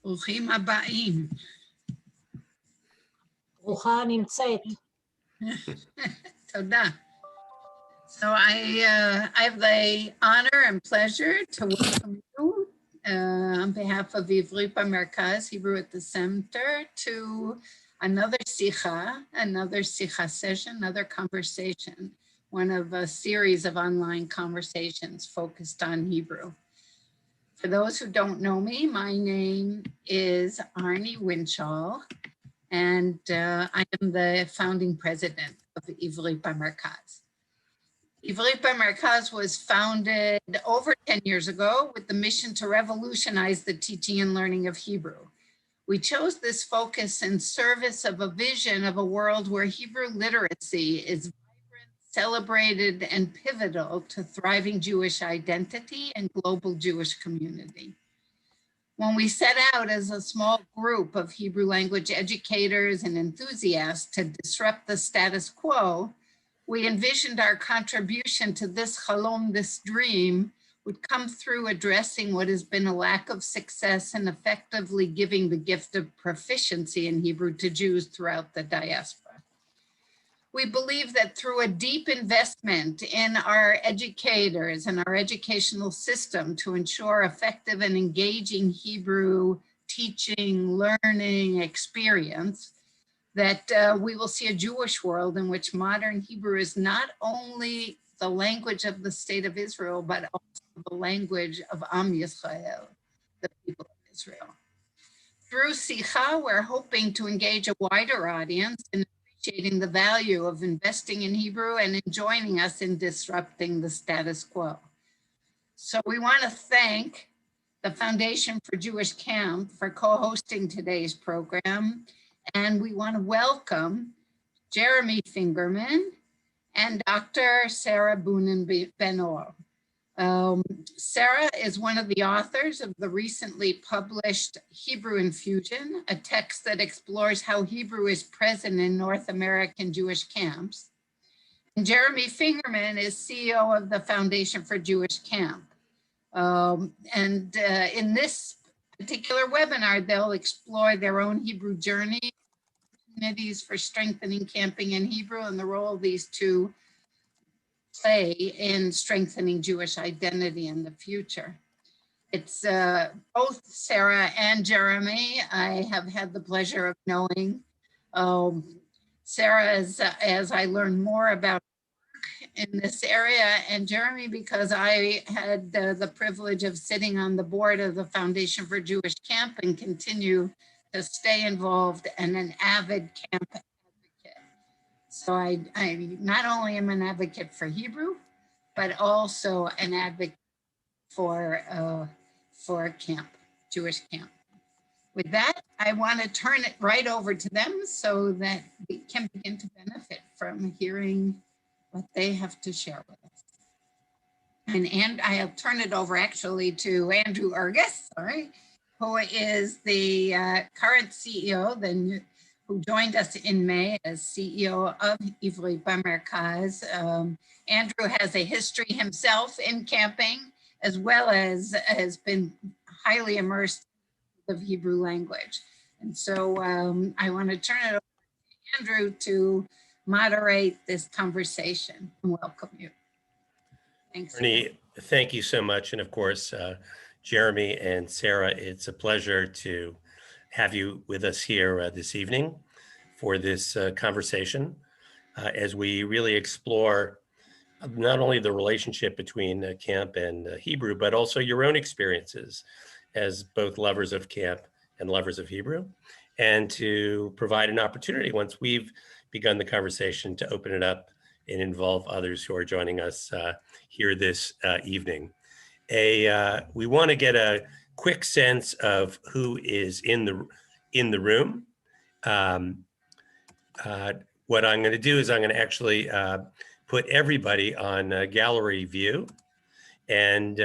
ברוכים הבאים. ברוכה נמצאת. תודה. So I have the honor and pleasure to welcome you on behalf of Ivrit B'Merkaz, Hebrew at the Center, to another Sicha session, another conversation, one of a series of online conversations focused on Hebrew. For those who don't know me, my name is Arnie Winchell, and I am the founding president of Ivrit B'Merkaz. Ivrit B'Merkaz was founded over 10 years ago with the mission to revolutionize the teaching and learning of Hebrew. We chose this focus in service of a vision of a world where Hebrew literacy is vibrant, celebrated, and pivotal to thriving Jewish identity and global Jewish community. When we set out as a small group of Hebrew language educators and enthusiasts to disrupt the status quo, we envisioned our contribution to this chalom, this dream, would come through addressing what has been a lack of success and effectively giving the gift of proficiency in Hebrew to Jews throughout the diaspora. We believe that through a deep investment in our educators and our educational system to ensure effective and engaging Hebrew teaching, learning experience, that we will see a Jewish world in which modern Hebrew is not only the language of the state of Israel, but also the language of Am Yisrael, the people of Israel. Through Sicha, we're hoping to engage a wider audience in appreciating the value of investing in Hebrew and in joining us in disrupting the status quo. So we want to thank the Foundation for Jewish Camp for co-hosting today's program. And we want to welcome Jeremy Fingerman and Dr. Sarah Bunin Benor. Sarah is one of the authors of the recently published Hebrew Infusion, a text that explores how Hebrew is present in North American Jewish camps. And Jeremy Fingerman is CEO of the Foundation for Jewish Camp. In this particular webinar, they'll explore their own Hebrew journey, opportunities for strengthening camping in Hebrew, and the role these two play in strengthening Jewish identity in the future. It's both Sarah and Jeremy I have had the pleasure of knowing. Sarah, as I learned more about in this area, and Jeremy because I had the privilege of sitting on the board of the Foundation for Jewish Camp and continue to stay involved and an avid camp advocate. So I not only am an advocate for Hebrew, but also an advocate for camp, Jewish camp. With that, I want to turn it right over to them so that we can begin to benefit from hearing what they have to share with us. And I'll turn it over actually to Andrew Ergis, who is the current CEO, who joined us in May as CEO of Ivrit B'Merkaz. Andrew has a history himself in camping, as well as has been highly immersed in the Hebrew language. And so I want to turn it over to Andrew to moderate this conversation and welcome you. Thanks. Ernie, thank you so much. And of course, Jeremy and Sarah, it's a pleasure to have you with us here this evening for this conversation as we really explore not only the relationship between camp and Hebrew, but also your own experiences as both lovers of camp and lovers of Hebrew, and to provide an opportunity once we've begun the conversation to open it up and involve others who are joining us here this evening. We want to get a quick sense of who is in the room. What I'm going to do is I'm going to actually put everybody on gallery view, and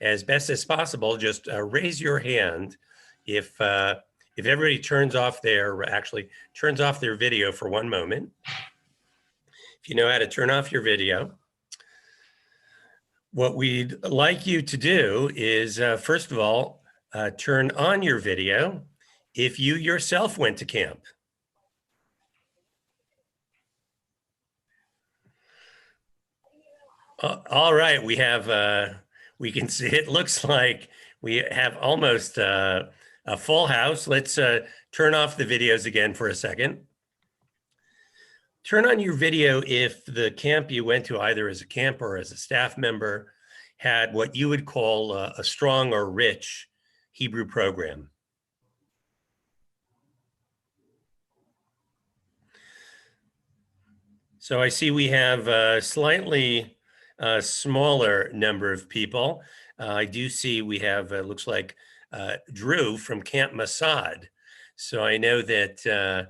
as best as possible, just raise your hand if everybody turns off their video for one moment. If you know how to turn off your video. What we'd like you to do is, first of all, turn on your video if you yourself went to camp. All right, we have, we can see, it looks like we have almost a full house. Let's turn off the videos again for a second. Turn on your video if the camp you went to, either as a camper or as a staff member, had what you would call a strong or rich Hebrew program. So I see we have a slightly smaller number of people. I do see we have, looks like Drew from Camp Masad. So I know that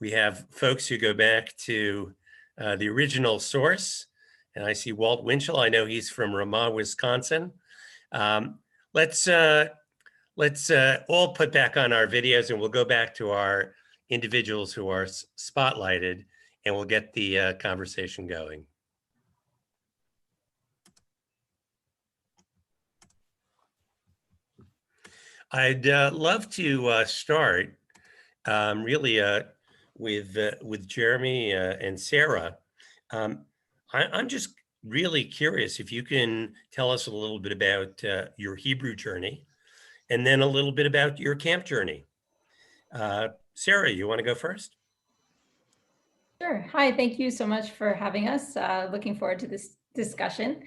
we have folks who go back to the original source. And I see Walt Winchell. I know he's from Ramah, Wisconsin. Let's all put back on our videos, and we'll go back to our individuals who are spotlighted, and we'll get the conversation going. I'd love to start really with Jeremy and Sarah. I'm just really curious if you can tell us a little bit about your Hebrew journey, and then a little bit about your camp journey. Sarah, you want to go first? Sure. Hi, thank you so much for having us. Looking forward to this discussion.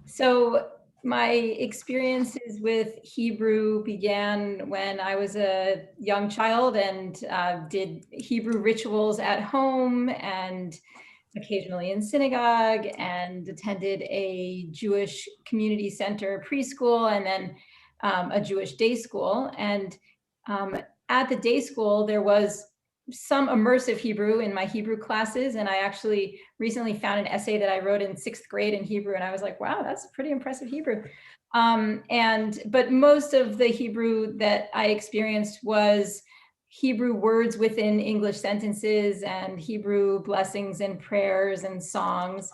So my experiences with Hebrew began when I was a young child and did Hebrew rituals at home and occasionally in synagogue, and attended a Jewish community center preschool, and then a Jewish day school. And at the day school, there was some immersive Hebrew in my Hebrew classes. And I actually recently found an essay that I wrote in 6th grade in Hebrew. And I was like, wow, that's pretty impressive Hebrew. But most of the Hebrew that I experienced was Hebrew words within English sentences and Hebrew blessings and prayers and songs.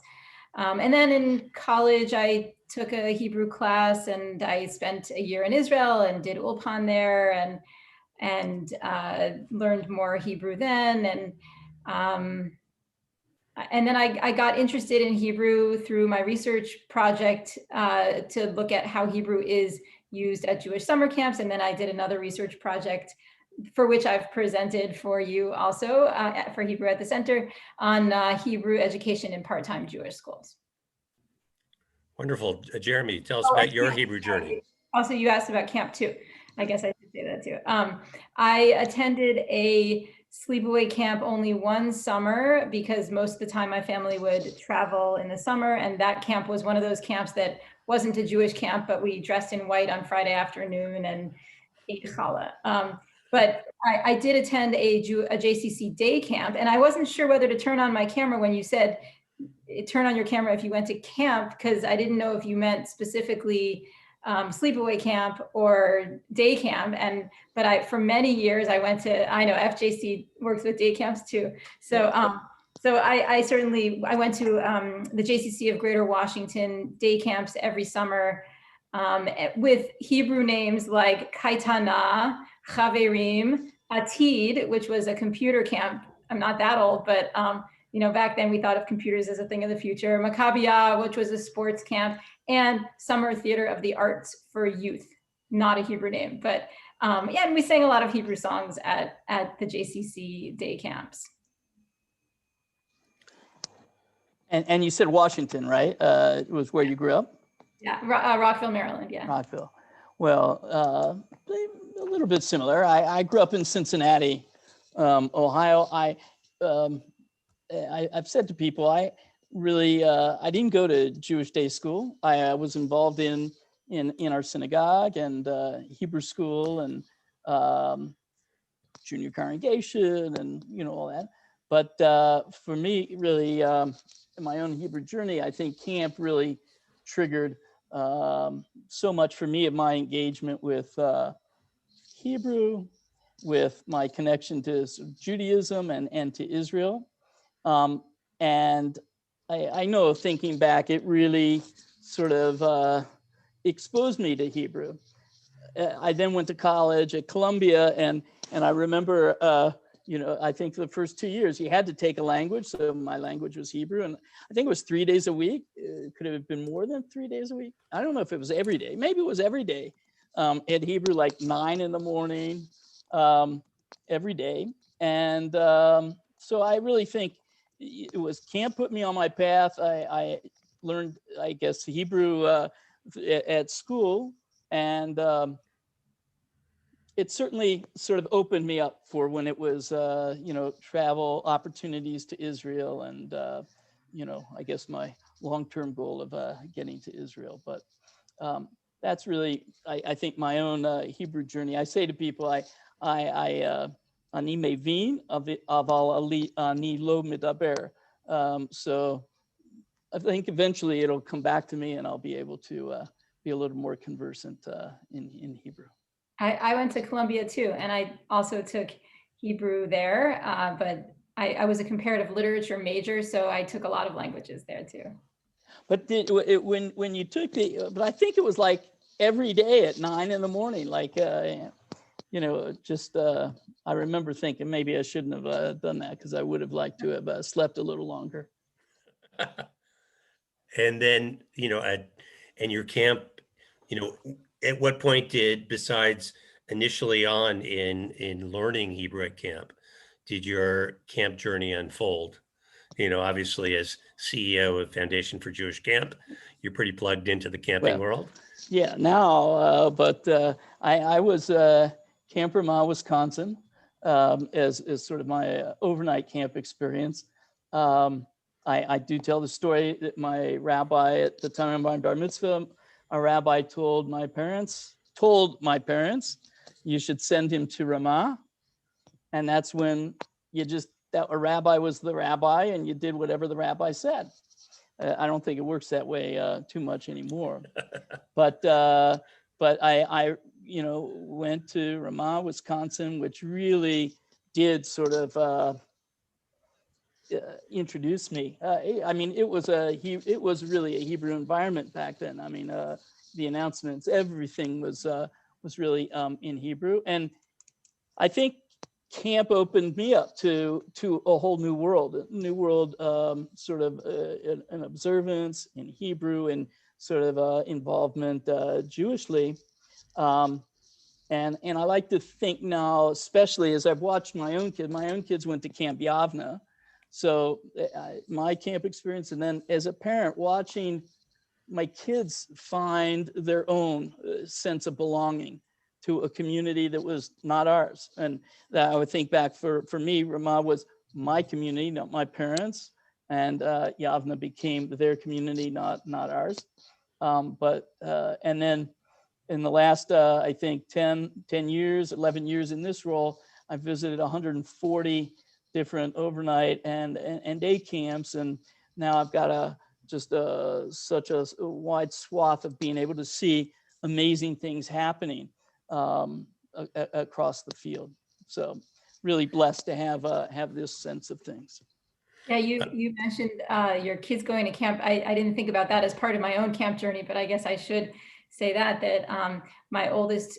And then in college, I took a Hebrew class, and I spent a year in Israel and did Ulpan there, and learned more Hebrew then. And then I got interested in Hebrew through my research project to look at how Hebrew is used at Jewish summer camps. And then I did another research project for which I've presented for you also for Hebrew at the Center on Hebrew education in part-time Jewish schools. Wonderful. Jeremy, tell us about your Hebrew journey. Also, you asked about camp too. I guess I should say that too. I attended a sleepaway camp only one summer because most of the time my family would travel in the summer, and that camp was one of those camps that wasn't a Jewish camp, but we dressed in white on Friday afternoon and ate challah. But I did attend a JCC day camp, and I wasn't sure whether to turn on my camera when you said turn on your camera if you went to camp, because I didn't know if you meant specifically sleepaway camp or day camp. But for many years I went to, I know FJC works with day camps too. So I went to the JCC of Greater Washington day camps every summer with Hebrew names like Kaitana, Chaverim, Atid, which was a computer camp. I'm not that old, but back then we thought of computers as a thing of the future. Maccabiyah, which was a sports camp, and Summer Theater of the Arts for youth, not a Hebrew name. But and we sang a lot of Hebrew songs at the JCC day camps. And you said Washington, right? It was where you grew up? Yeah, Rockville, Maryland, yeah. Rockville. Well, a little bit similar. I grew up in Cincinnati, Ohio. I've said to people, I didn't go to Jewish day school. I was involved in our synagogue and Hebrew school and junior congregation and all that. But for me, really, in my own Hebrew journey, I think camp really triggered so much for me of my engagement with Hebrew, with my connection to Judaism and to Israel. And I know, thinking back, it really sort of exposed me to Hebrew. I then went to college at Columbia, and I remember, I think the first 2 years you had to take a language. So my language was Hebrew, and I think it was 3 days a week. It could have been more than 3 days a week. I don't know if it was every day. Maybe it was every day. At Hebrew, like 9 in the morning, every day. And so I really think it was camp put me on my path. I learned, I guess, Hebrew at school, and it certainly sort of opened me up for when it was, travel opportunities to Israel, and I guess my long-term goal of getting to Israel. But that's really, I think, my own Hebrew journey. I say to people, ani mevin aval ani lo medaber. So I think eventually it'll come back to me, and I'll be able to be a little more conversant in Hebrew. I went to Columbia too, and I also took Hebrew there, but I was a comparative literature major, so I took a lot of languages there too. But when you took but I think it was like every day at 9 in the morning, like, I remember thinking maybe I shouldn't have done that, because I would have liked to have slept a little longer. And then, and your camp, at what point besides initially on in learning Hebrew at camp, did your camp journey unfold? Obviously, as CEO of Foundation for Jewish Camp, you're pretty plugged into the camping world. Yeah, now, but I was Camp Ramah, Wisconsin, as sort of my overnight camp experience. I do tell the story that my rabbi at the time of my bar mitzvah, a rabbi told my parents, you should send him to Ramah. And that's when that a rabbi was the rabbi, and you did whatever the rabbi said. I don't think it works that way too much anymore. But I went to Ramah, Wisconsin, which really did sort of introduce me. It was really a Hebrew environment back then. The announcements, everything was really in Hebrew, and I think camp opened me up to a whole new world, sort of an observance in Hebrew, and sort of involvement Jewishly. And I like to think now, especially as I've watched my own kids went to Camp Yavna. So my camp experience, and then as a parent watching my kids find their own sense of belonging to a community that was not ours. And that I would think back for me, Ramah was my community, not my parents, and Yavna became their community, not ours. And then in the last, I think 10 years, 11 years in this role, I've visited 140 different overnight and day camps. And now I've got such a wide swath of being able to see amazing things happening across the field. So really blessed to have this sense of things. Yeah, you mentioned your kids going to camp. I didn't think about that as part of my own camp journey, but I guess I should say that my oldest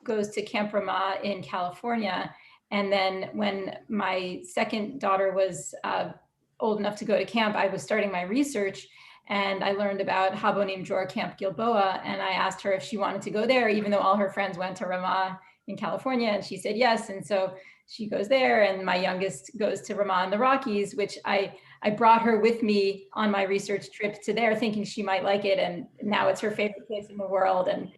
goes to Camp Ramah in California. And then when my second daughter was old enough to go to camp, I was starting my research, and I learned about Bunin Benor Camp Gilboa, and I asked her if she wanted to go there, even though all her friends went to Ramah in California, and she said yes. And so she goes there, and my youngest goes to Ramah in the Rockies, which I brought her with me on my research trip to there, thinking she might like it, and now it's her favorite place in the world, and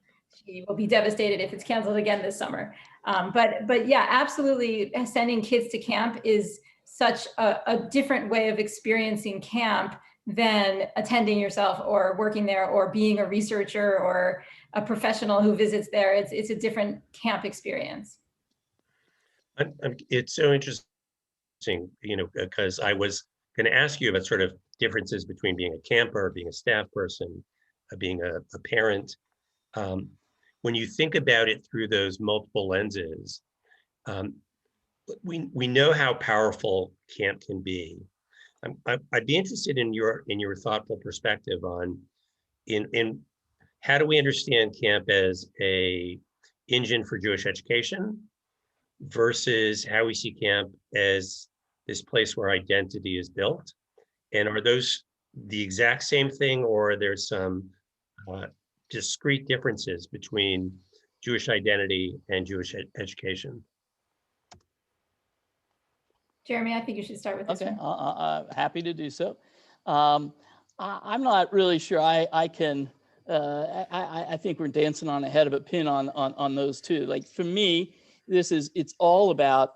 she will be devastated if it's canceled again this summer. But yeah, absolutely, sending kids to camp is such a different way of experiencing camp than attending yourself or working there or being a researcher or a professional who visits there. It's a different camp experience. It's so interesting, because I was going to ask you about sort of differences between being a camper, being a staff person, being a parent. When you think about it through those multiple lenses, we know how powerful camp can be. I'd be interested in your thoughtful perspective on in how do we understand camp as a engine for Jewish education versus how we see camp as this place where identity is built? And are those the exact same thing, or are there some discrete differences between Jewish identity and Jewish education? Jeremy, I think you should start with this Okay, one. happy to do so. I'm not really sure I can, I think we're dancing on the head of a pin on those two. Like for me, it's all about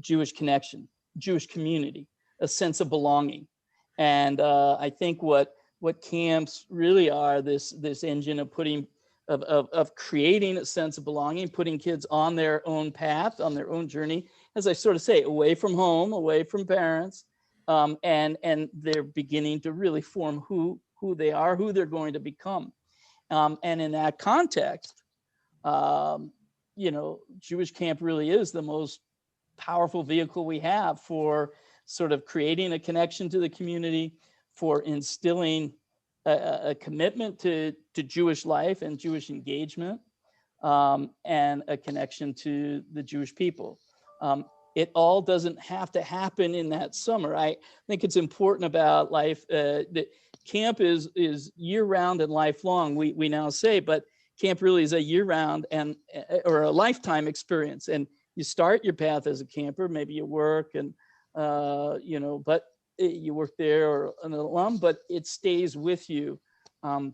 Jewish connection, Jewish community, a sense of belonging. And I think what camps really are, this engine of of creating a sense of belonging, putting kids on their own path, on their own journey, as I sort of say, away from home, away from parents, and they're beginning to really form who they are, who they're going to become. And in that context, Jewish camp really is the most powerful vehicle we have for sort of creating a connection to the community, for instilling a commitment to Jewish life and Jewish engagement, and a connection to the Jewish people. It all doesn't have to happen in that summer. I think it's important about life that camp is year-round and lifelong, we now say, but camp really is a year-round or a lifetime experience. And you start your path as a camper, maybe you work and but you work there or an alum, but it stays with you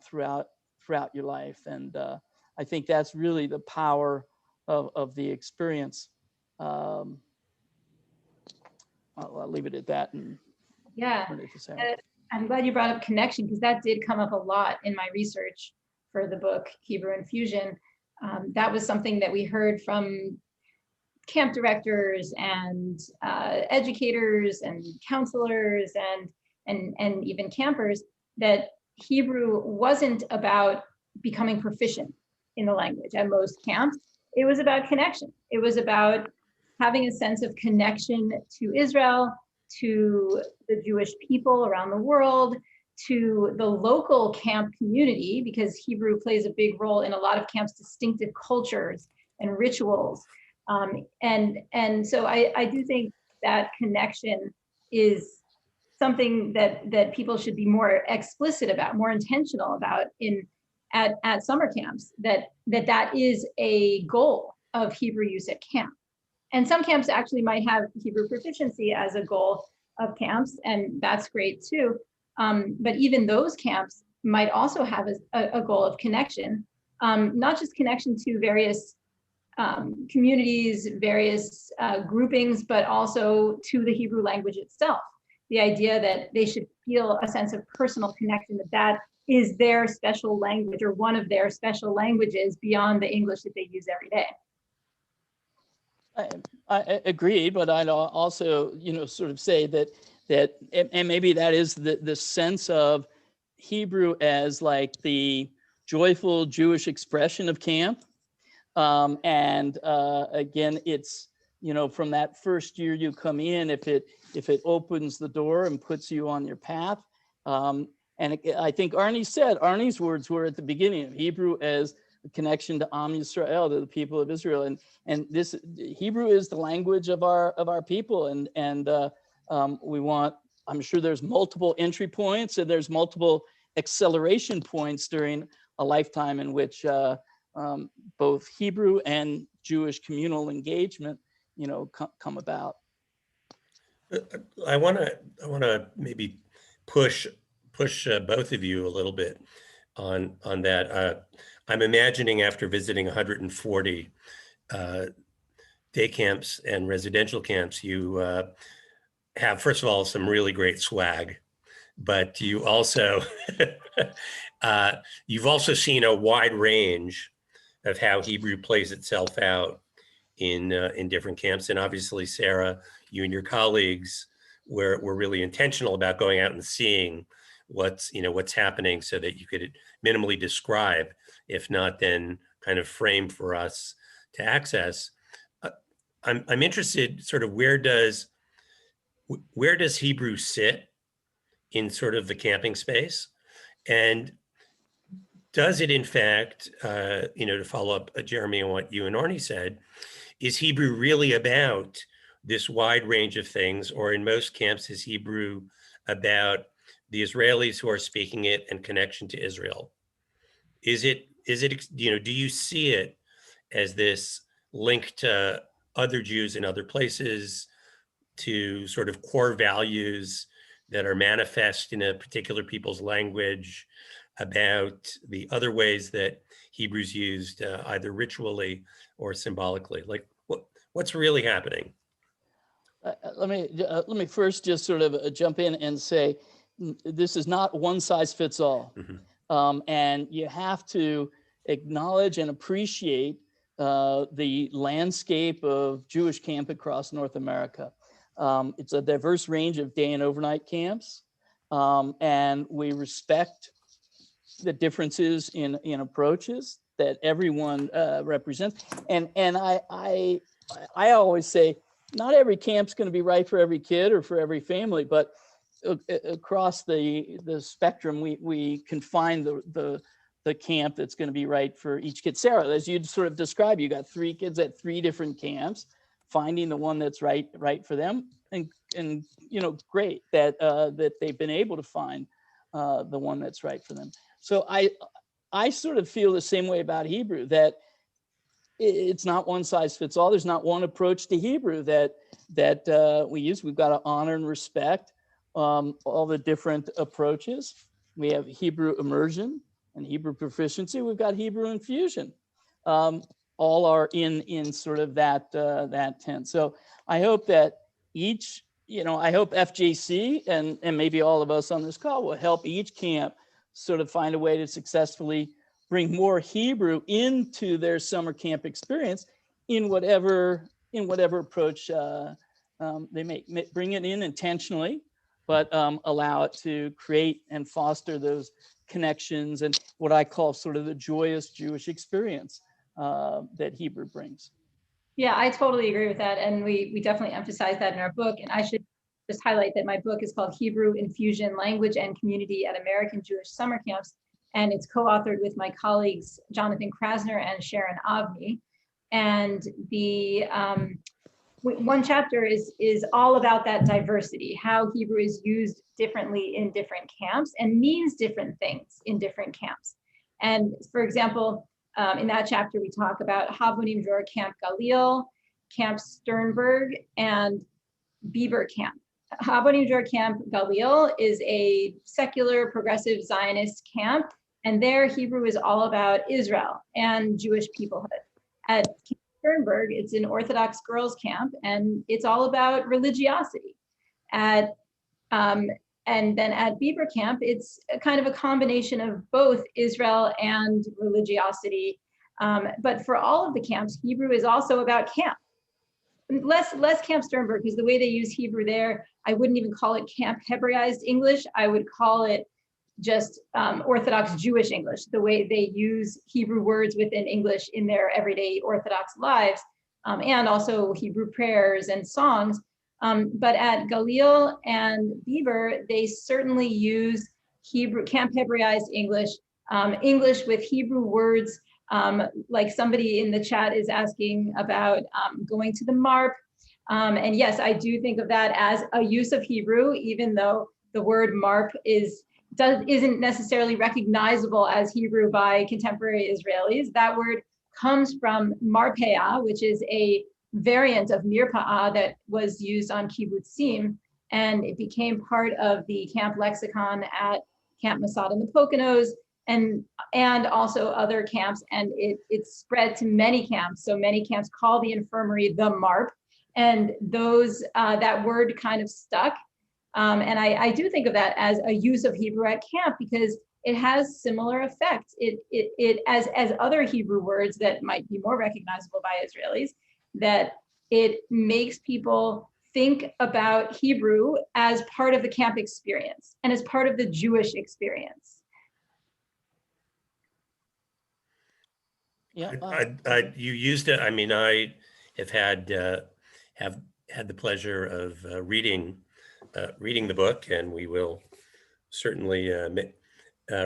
throughout your life. And I think that's really the power of the experience. I'll leave it at that. And Yeah, turn it to Sarah. I'm glad you brought up connection, because that did come up a lot in my research for the book Hebrew Infusion. That was something that we heard from camp directors and educators and counselors and even campers, that Hebrew wasn't about becoming proficient in the language at most camps. It was about connection. It was about having a sense of connection to Israel, to the Jewish people around the world, to the local camp community, because Hebrew plays a big role in a lot of camps' distinctive cultures and rituals. And so I do think that connection is something that people should be more explicit about, more intentional about at summer camps, that is a goal of Hebrew use at camp. And some camps actually might have Hebrew proficiency as a goal of camps, and that's great too. But even those camps might also have a goal of connection, not just connection to various communities, various groupings, but also to the Hebrew language itself. The idea that they should feel a sense of personal connection, that is their special language or one of their special languages beyond the English that they use every day. I agree, but I'd also, sort of say that, and maybe that is the sense of Hebrew as like the joyful Jewish expression of camp. And again, it's, from that first year you come in, if it opens the door and puts you on your path. And I think Arnie's words were at the beginning of Hebrew as a connection to Am Yisrael, to the people of Israel. And this Hebrew is the language of our people. And we want, I'm sure there's multiple entry points and there's multiple acceleration points during a lifetime in which both Hebrew and Jewish communal engagement, come about. I want to maybe push both of you a little bit on that. I'm imagining after visiting 140 day camps and residential camps, you have, first of all, some really great swag, but you also you've also seen a wide range of how Hebrew plays itself out in different camps. And obviously, Sarah, you and your colleagues were really intentional about going out and seeing what's happening, so that you could minimally describe, if not then kind of frame for us to access. I'm interested, sort of, where does Hebrew sit in sort of the camping space? And does it in fact, to follow up, Jeremy, on what you and Arnie said, is Hebrew really about this wide range of things, or in most camps is Hebrew about the Israelis who are speaking it and connection to Israel? Is it, do you see it as this link to other Jews in other places, to sort of core values that are manifest in a particular people's language, about the other ways that Hebrews used either ritually or symbolically? Like, what's really happening? Let me first just sort of jump in and say, this is not one size fits all. And you have to acknowledge and appreciate the landscape of Jewish camp across North America. It's a diverse range of day and overnight camps, and we respect the differences in approaches that everyone represents. And I always say, not every camp's going to be right for every kid or for every family, but across the spectrum, we can find the camp that's going to be right for each kid. Sarah, as you sort of described, you got 3 kids at 3 different camps, finding the one that's right for them, and great that they've been able to find the one that's right for them. So I sort of feel the same way about Hebrew, that it's not one size fits all. There's not one approach to Hebrew that we use. We've got to honor and respect all the different approaches. We have Hebrew immersion and Hebrew proficiency. We've got Hebrew infusion. All are in sort of that tent. So I hope that I hope FJC and maybe all of us on this call will help each camp sort of find a way to successfully bring more Hebrew into their summer camp experience in whatever approach they make. Bring it in intentionally, but allow it to create and foster those connections and what I call sort of the joyous Jewish experience that Hebrew brings. Yeah, I totally agree with that. And we definitely emphasize that in our book. And I should just highlight that my book is called Hebrew Infusion, Language and Community at American Jewish Summer Camps. And it's co-authored with my colleagues, Jonathan Krasner and Sharon Avni. And the one chapter is all about that diversity, how Hebrew is used differently in different camps and means different things in different camps. And for example, in that chapter, we talk about Bunin Benor Camp Galil, Camp Sternberg, and Bieber Camp. Bunin Benor Camp Galil is a secular progressive Zionist camp, and there Hebrew is all about Israel and Jewish peoplehood. At Camp Sternberg, it's an Orthodox girls camp, and it's all about religiosity. And then at Bieber Camp, it's a kind of a combination of both Israel and religiosity. But for all of the camps, Hebrew is also about camp. Less Camp Sternberg, because the way they use Hebrew there, I wouldn't even call it Camp Hebraized English. I would call it just Orthodox Jewish English, the way they use Hebrew words within English in their everyday Orthodox lives, and also Hebrew prayers and songs. But at Galil and Bieber, they certainly use Hebrew, Camp Hebraized English, English with Hebrew words, like somebody in the chat is asking about going to the MARP. And yes, I do think of that as a use of Hebrew, even though the word MARP isn't necessarily recognizable as Hebrew by contemporary Israelis. That word comes from marpeah, which is a variant of mirpa'ah that was used on kibbutzim, and it became part of the camp lexicon at Camp Masad in the Poconos and also other camps, and it spread to many camps. So many camps call the infirmary the MARP, and that word kind of stuck. And I do think of that as a use of Hebrew at camp because it has similar effects. It as other Hebrew words that might be more recognizable by Israelis, that it makes people think about Hebrew as part of the camp experience and as part of the Jewish experience. Yeah, you used it. I mean, I have had the pleasure of reading the book, and we will certainly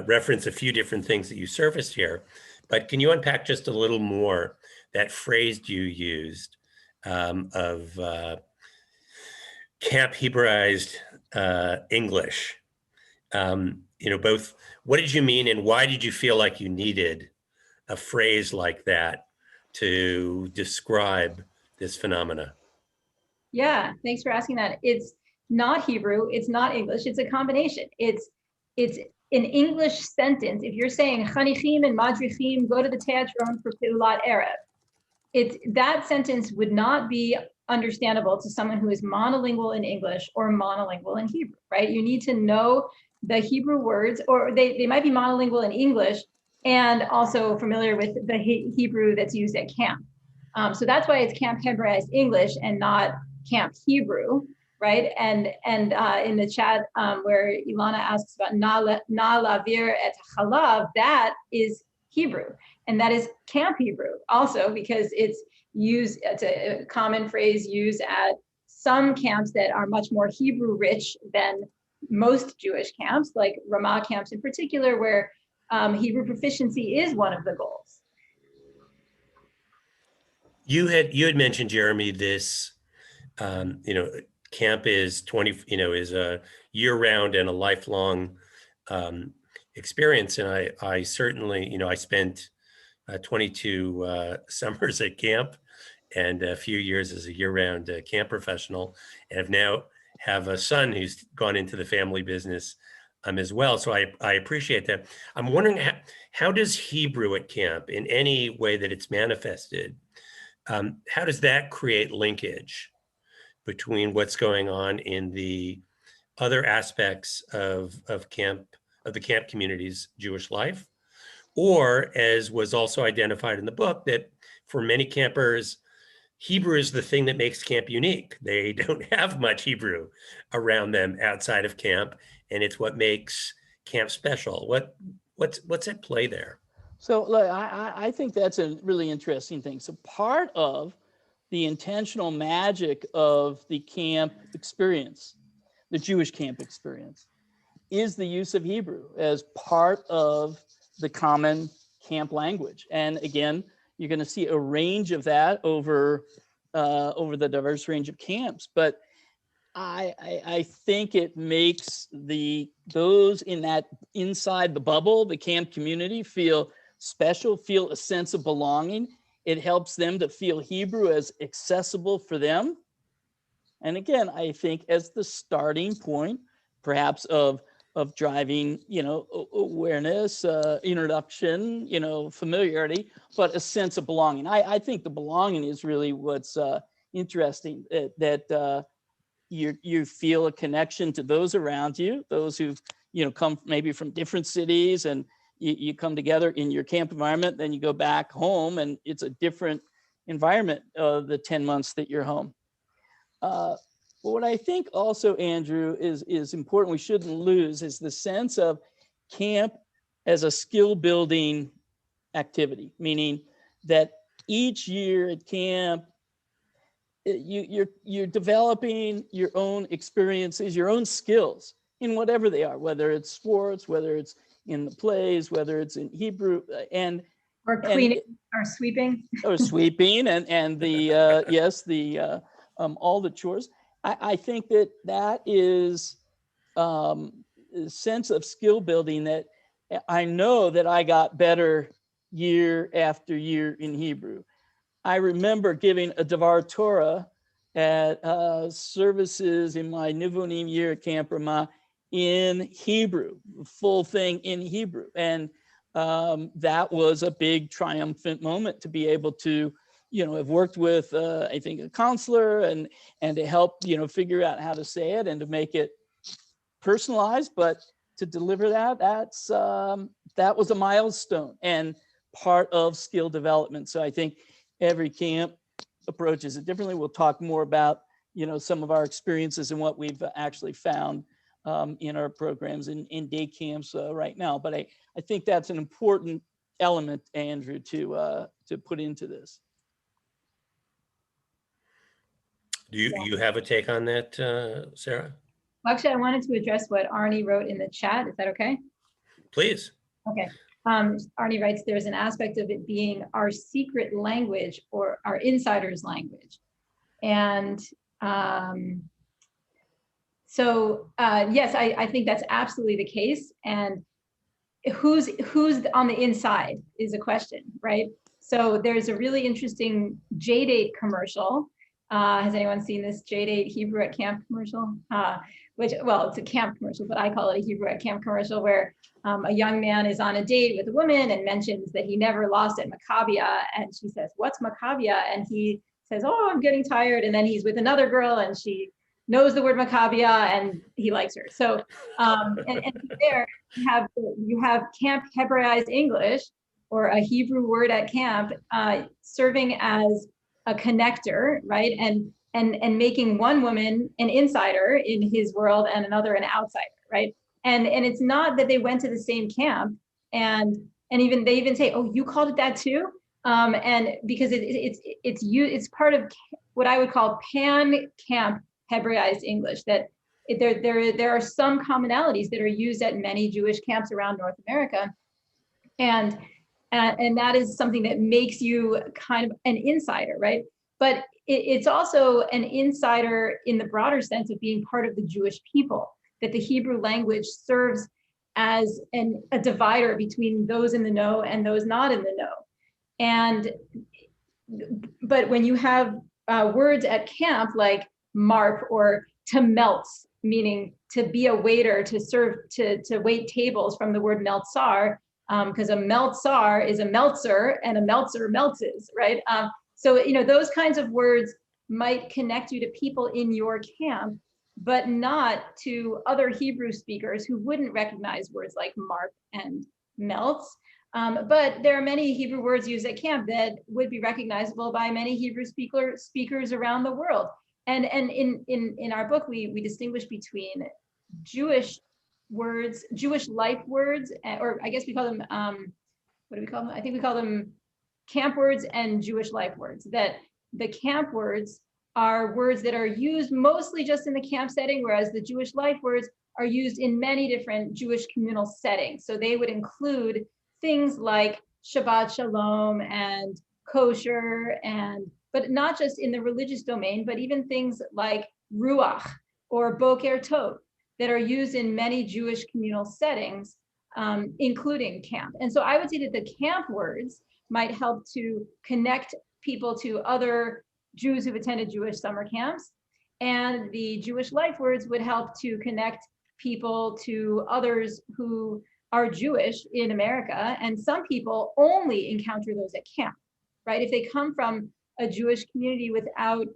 reference a few different things that you surfaced here, but can you unpack just a little more that phrase you used of camp Hebraized English? Both, what did you mean and why did you feel like you needed a phrase like that to describe this phenomena? Yeah, thanks for asking that. It's not Hebrew, it's not English, it's a combination. It's an English sentence. If you're saying Chanichim and Madrichim go to the Teatron for Pilat Erev, that sentence would not be understandable to someone who is monolingual in English or monolingual in Hebrew, right? You need to know the Hebrew words, or they might be monolingual in English and also familiar with the Hebrew that's used at camp. So that's why it's Camp Hebraized English and not Camp Hebrew, right? And in the chat where Ilana asks about na lavir et chalav, that is Hebrew, and that is Camp Hebrew also, because it's a common phrase used at some camps that are much more Hebrew rich than most Jewish camps, like Ramah camps in particular, where Hebrew proficiency is one of the goals. You had mentioned, Jeremy, this, camp is is a year-round and a lifelong experience, and I certainly, I spent 22 summers at camp and a few years as a year-round camp professional, and have a son who's gone into the family business as well. So I appreciate that. I'm wondering, how does Hebrew at camp, in any way that it's manifested, how does that create linkage between what's going on in the other aspects of the camp community's Jewish life? Or, as was also identified in the book, that for many campers, Hebrew is the thing that makes camp unique. They don't have much Hebrew around them outside of camp, and it's what makes camp special. What's at play there? So look, I think that's a really interesting thing. So part of the intentional magic of the camp experience, the Jewish camp experience, is the use of Hebrew as part of the common camp language. And again, you're going to see a range of that over the diverse range of camps. But I think it makes those inside the bubble, the camp community, feel special, feel a sense of belonging. It helps them to feel Hebrew as accessible for them. And again, I think as the starting point, perhaps of driving, awareness, introduction, familiarity, but a sense of belonging. I think the belonging is really what's interesting, that you feel a connection to those around you, those who've, come maybe from different cities, and you come together in your camp environment, then you go back home and it's a different environment the 10 months that you're home. But what I think also, Andrew, is important, we shouldn't lose, is the sense of camp as a skill building activity, meaning that each year at camp, you're developing your own experiences, your own skills in whatever they are, whether it's sports, whether it's in the plays, whether it's in Hebrew, Or cleaning, or sweeping. Or sweeping, and the yes, the all the chores. I think that is a sense of skill building that I know that I got better year after year in Hebrew. I remember giving a Devar Torah at services in my Nivunim year at Camp Ramah in Hebrew, full thing in Hebrew. And that was a big triumphant moment to be able to, have worked with, I think, a counselor and to help, figure out how to say it and to make it personalized, but to deliver that was a milestone and part of skill development. So I think every camp approaches it differently. We'll talk more about, some of our experiences and what we've actually found in our programs in day camps right now. But I think that's an important element, Andrew, to put into this. Do you have a take on that, Sarah? Well, actually, I wanted to address what Arnie wrote in the chat. Is that okay? Please. Okay. Arnie writes, there's an aspect of it being our secret language or our insider's language. And yes, I think that's absolutely the case. And who's on the inside is a question, right? So there's a really interesting J-Date commercial. Has anyone seen this J-Date Hebrew at Camp commercial? Which, well, it's a camp commercial, but I call it a Hebrew at Camp commercial, where a young man is on a date with a woman and mentions that he never lost at Maccabia. And she says, "What's Maccabia?" And he says, "Oh, I'm getting tired." And then he's with another girl and she knows the word Maccabia and he likes her. So, and there you have Camp Hebraized English, or a Hebrew word at camp, serving as a connector, right? And making one woman an insider in his world and another an outsider, right? And it's not that they went to the same camp, and even they even say, "Oh, you called it that too," and because it's part of what I would call pan camp Hebraized English. That there are some commonalities that are used at many Jewish camps around North America, and that is something that makes you kind of an insider, right? But it's also an insider in the broader sense of being part of the Jewish people, that the Hebrew language serves as a divider between those in the know and those not in the know. But when you have words at camp like marp or to melts, meaning to be a waiter, to serve, to wait tables, from the word meltsar, because a meltsar is a meltzer and a meltzer meltzes, right? So, those kinds of words might connect you to people in your camp, but not to other Hebrew speakers who wouldn't recognize words like marp and melts. But there are many Hebrew words used at camp that would be recognizable by many Hebrew speakers around the world. And in our book, we distinguish between Jewish words, Jewish life words, or I guess we call them, what do we call them? I think we call them camp words and Jewish life words. That the camp words are words that are used mostly just in the camp setting, whereas the Jewish life words are used in many different Jewish communal settings. So they would include things like Shabbat Shalom and kosher, but not just in the religious domain, but even things like Ruach or Boker Tov that are used in many Jewish communal settings, including camp. And so I would say that the camp words might help to connect people to other Jews who've attended Jewish summer camps. And the Jewish life words would help to connect people to others who are Jewish in America. And some people only encounter those at camp, right? If they come from a Jewish community without,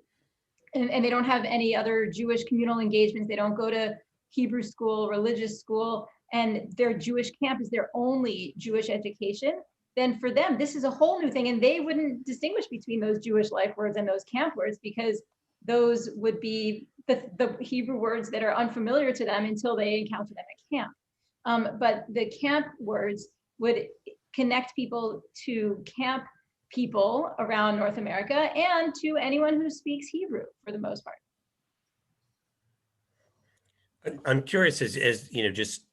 and they don't have any other Jewish communal engagements, they don't go to Hebrew school, religious school, and their Jewish camp is their only Jewish education, then for them, this is a whole new thing. And they wouldn't distinguish between those Jewish life words and those camp words, because those would be the Hebrew words that are unfamiliar to them until they encounter them at camp. But the camp words would connect people to camp people around North America and to anyone who speaks Hebrew for the most part. I'm curious, as just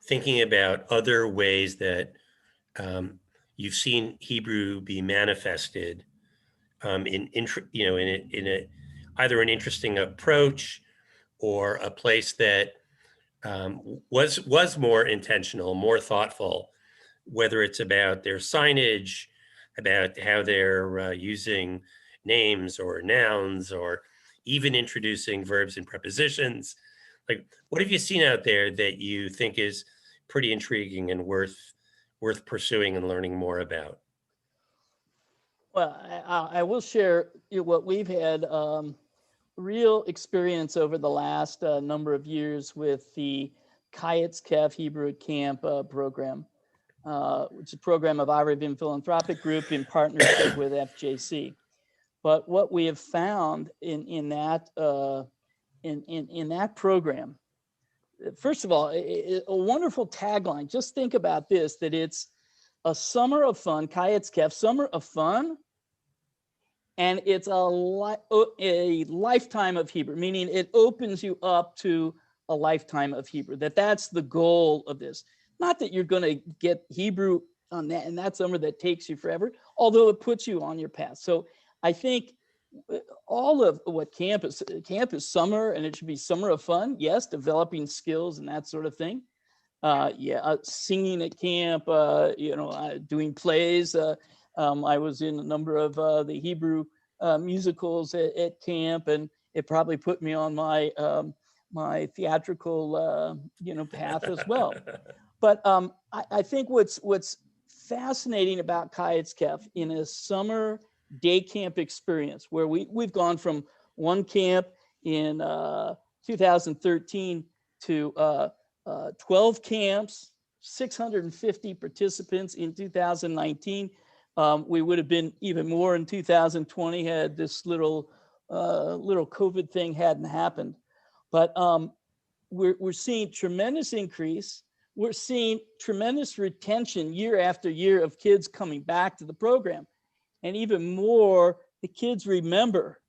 thinking about other ways that you've seen Hebrew be manifested in either an interesting approach or a place that was more intentional, more thoughtful, whether it's about their signage, about how they're using names or nouns, or even introducing verbs and prepositions. Like, what have you seen out there that you think is pretty intriguing and worth pursuing and learning more about? Well, I will share what we've had real experience over the last number of years with the Kayetz Kev Hebrew at Camp program, which is a program of Arabim Philanthropic Group in partnership with FJC. But what we have found in that program, first of all, a wonderful tagline. Just think about this: that it's a summer of fun, Kayetz Kev, summer of fun, and it's a lifetime of Hebrew, meaning it opens you up to a lifetime of Hebrew. That's the goal of this. Not that you're going to get Hebrew on that in that summer that takes you forever, although it puts you on your path. So I think all of what camp is summer, and it should be summer of fun. Yes, developing skills and that sort of thing. Singing at camp, doing plays. I was in a number of the Hebrew musicals at camp, and it probably put me on my my theatrical path as well. But I think what's fascinating about Kayetz Kef in a summer day camp experience, where we've gone from one camp in 2013 to 12 camps, 650 participants in 2019. We would have been even more in 2020 had this little COVID thing hadn't happened. But we're seeing tremendous increase. We're seeing tremendous retention year after year of kids coming back to the program. And even more, the kids remember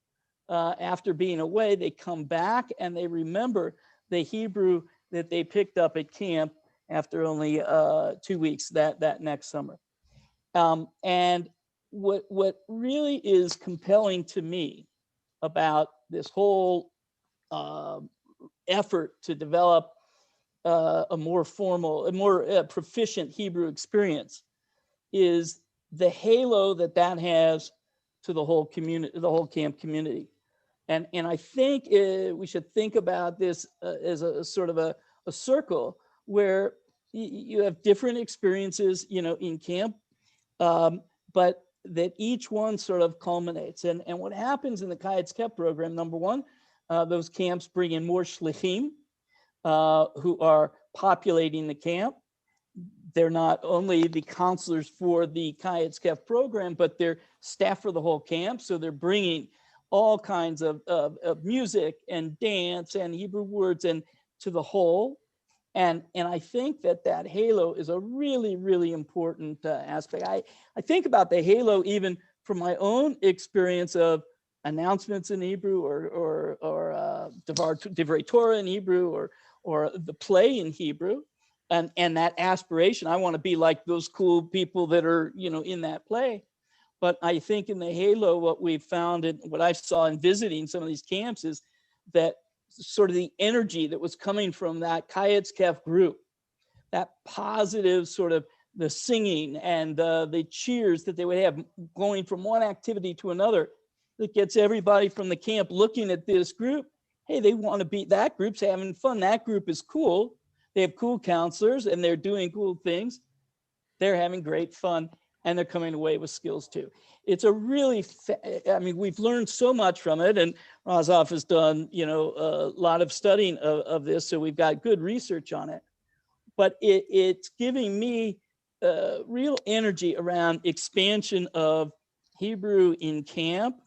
after being away, they come back and they remember the Hebrew that they picked up at camp after only 2 weeks that next summer. And what really is compelling to me about this whole effort to develop a more formal, a more proficient Hebrew experience is the halo that has to the whole community, the whole camp community. And I think we should think about this as a sort of a circle where you have different experiences, in camp, but that each one sort of culminates. And what happens in the Kayetz Kef program, number one, those camps bring in more shlichim who are populating the camp. They're not only the counselors for the Kayetz Kef program, but they're staff for the whole camp. So they're bringing all kinds of music and dance and Hebrew words and to the whole. And I think that halo is a really, really important aspect. I think about the halo even from my own experience of announcements in Hebrew or Divrei Torah in Hebrew or the play in Hebrew. And that aspiration, I want to be like those cool people that are, in that play. But I think in the halo, what we've found and what I saw in visiting some of these camps is that sort of the energy that was coming from that Kayetz Kef group, that positive sort of the singing and the cheers that they would have going from one activity to another, that gets everybody from the camp looking at this group. Hey, they want to be, that group's having fun. That group is cool. They have cool counselors and they're doing cool things. They're having great fun and they're coming away with skills too. It's a really, we've learned so much from it, and Razaf has done, a lot of studying of this, so we've got good research on it. But it's giving me real energy around expansion of Hebrew in camp,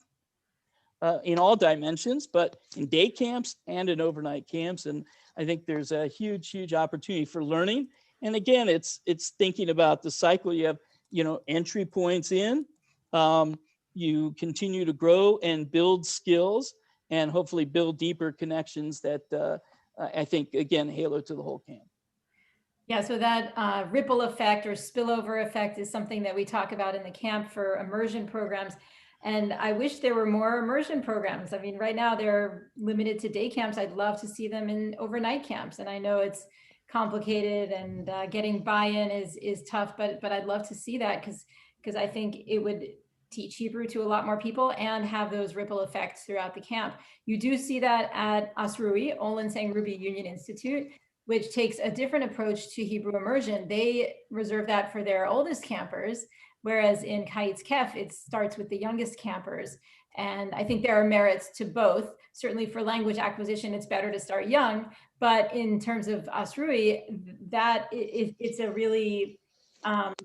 in all dimensions, but in day camps and in overnight camps. And I think there's a huge, huge opportunity for learning. And again, it's thinking about the cycle. You have, entry points in, you continue to grow and build skills and hopefully build deeper connections that I think, again, halo to the whole camp. Yeah, so that ripple effect or spillover effect is something that we talk about in the camp for immersion programs. And I wish there were more immersion programs. I mean, right now they're limited to day camps. I'd love to see them in overnight camps. And I know it's complicated and getting buy-in is tough, but I'd love to see that because I think it would teach Hebrew to a lot more people and have those ripple effects throughout the camp. You do see that at Asrui, Olin Sang Ruby Union Institute, which takes a different approach to Hebrew immersion. They reserve that for their oldest campers, whereas in Kayetz Kef, it starts with the youngest campers. And I think there are merits to both. Certainly for language acquisition, it's better to start young, but in terms of Asrui, it's a really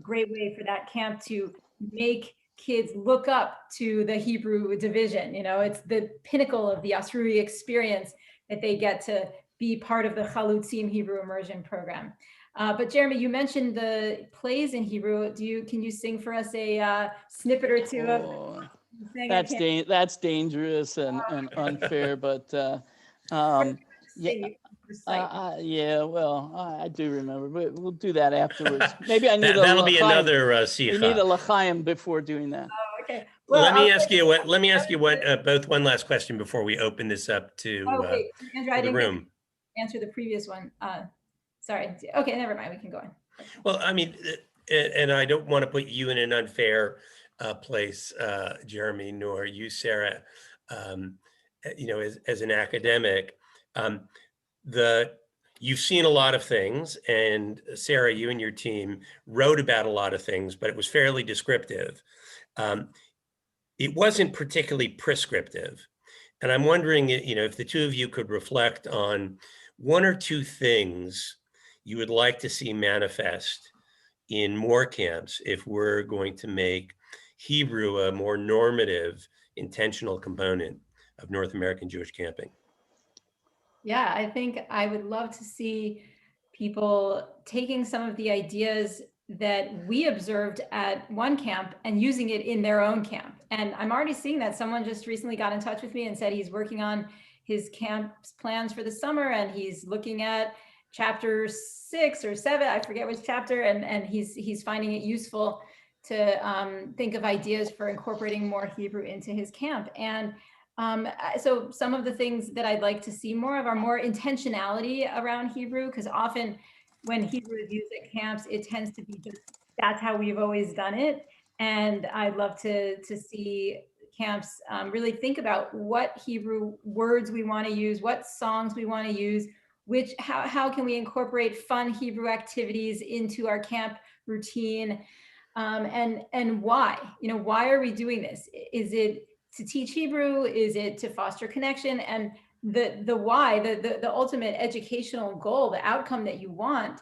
great way for that camp to make kids look up to the Hebrew division. It's the pinnacle of the Asrui experience that they get to be part of the Chalutzim Hebrew immersion program. But Jeremy, you mentioned the plays in Hebrew. Can you sing for us a snippet or two of? That's dangerous and unfair, but yeah. site. Yeah, well, I do remember, but we'll do that afterwards. Maybe I need That'll be l'chaim. another We need a Sicha. l'chaim before doing that. Okay. Well, Let me I'll- ask you what. Let me ask you what. Both one last question before we open this up to wait, Andrew, I the didn't get to room. answer the previous one. Sorry. Okay, never mind. We can go on. Well, I mean, and I don't want to put you in an unfair place, Jeremy, nor you, Sarah. You know, as an academic, you've seen a lot of things, and Sarah, you and your team wrote about a lot of things, but it was fairly descriptive. It wasn't particularly prescriptive. And I'm wondering, you know, if the two of you could reflect on one or two things you would like to see manifest in more camps if we're going to make Hebrew a more normative, intentional component of North American Jewish camping. Yeah, I think I would love to see people taking some of the ideas that we observed at one camp and using it in their own camp. And I'm already seeing that. Someone just recently got in touch with me and said he's working on his camp's plans for the summer, and he's looking at chapter 6 or 7, I forget which chapter, and he's finding it useful to think of ideas for incorporating more Hebrew into his camp. And so some of the things that I'd like to see more of are more intentionality around Hebrew, because often when Hebrew is used at camps, it tends to be just, that's how we've always done it. And I'd love to see camps really think about what Hebrew words we want to use, what songs we want to use, how can we incorporate fun Hebrew activities into our camp routine, and why, why are we doing this? Is it to teach Hebrew? Is it to foster connection? And the why, the ultimate educational goal, the outcome that you want,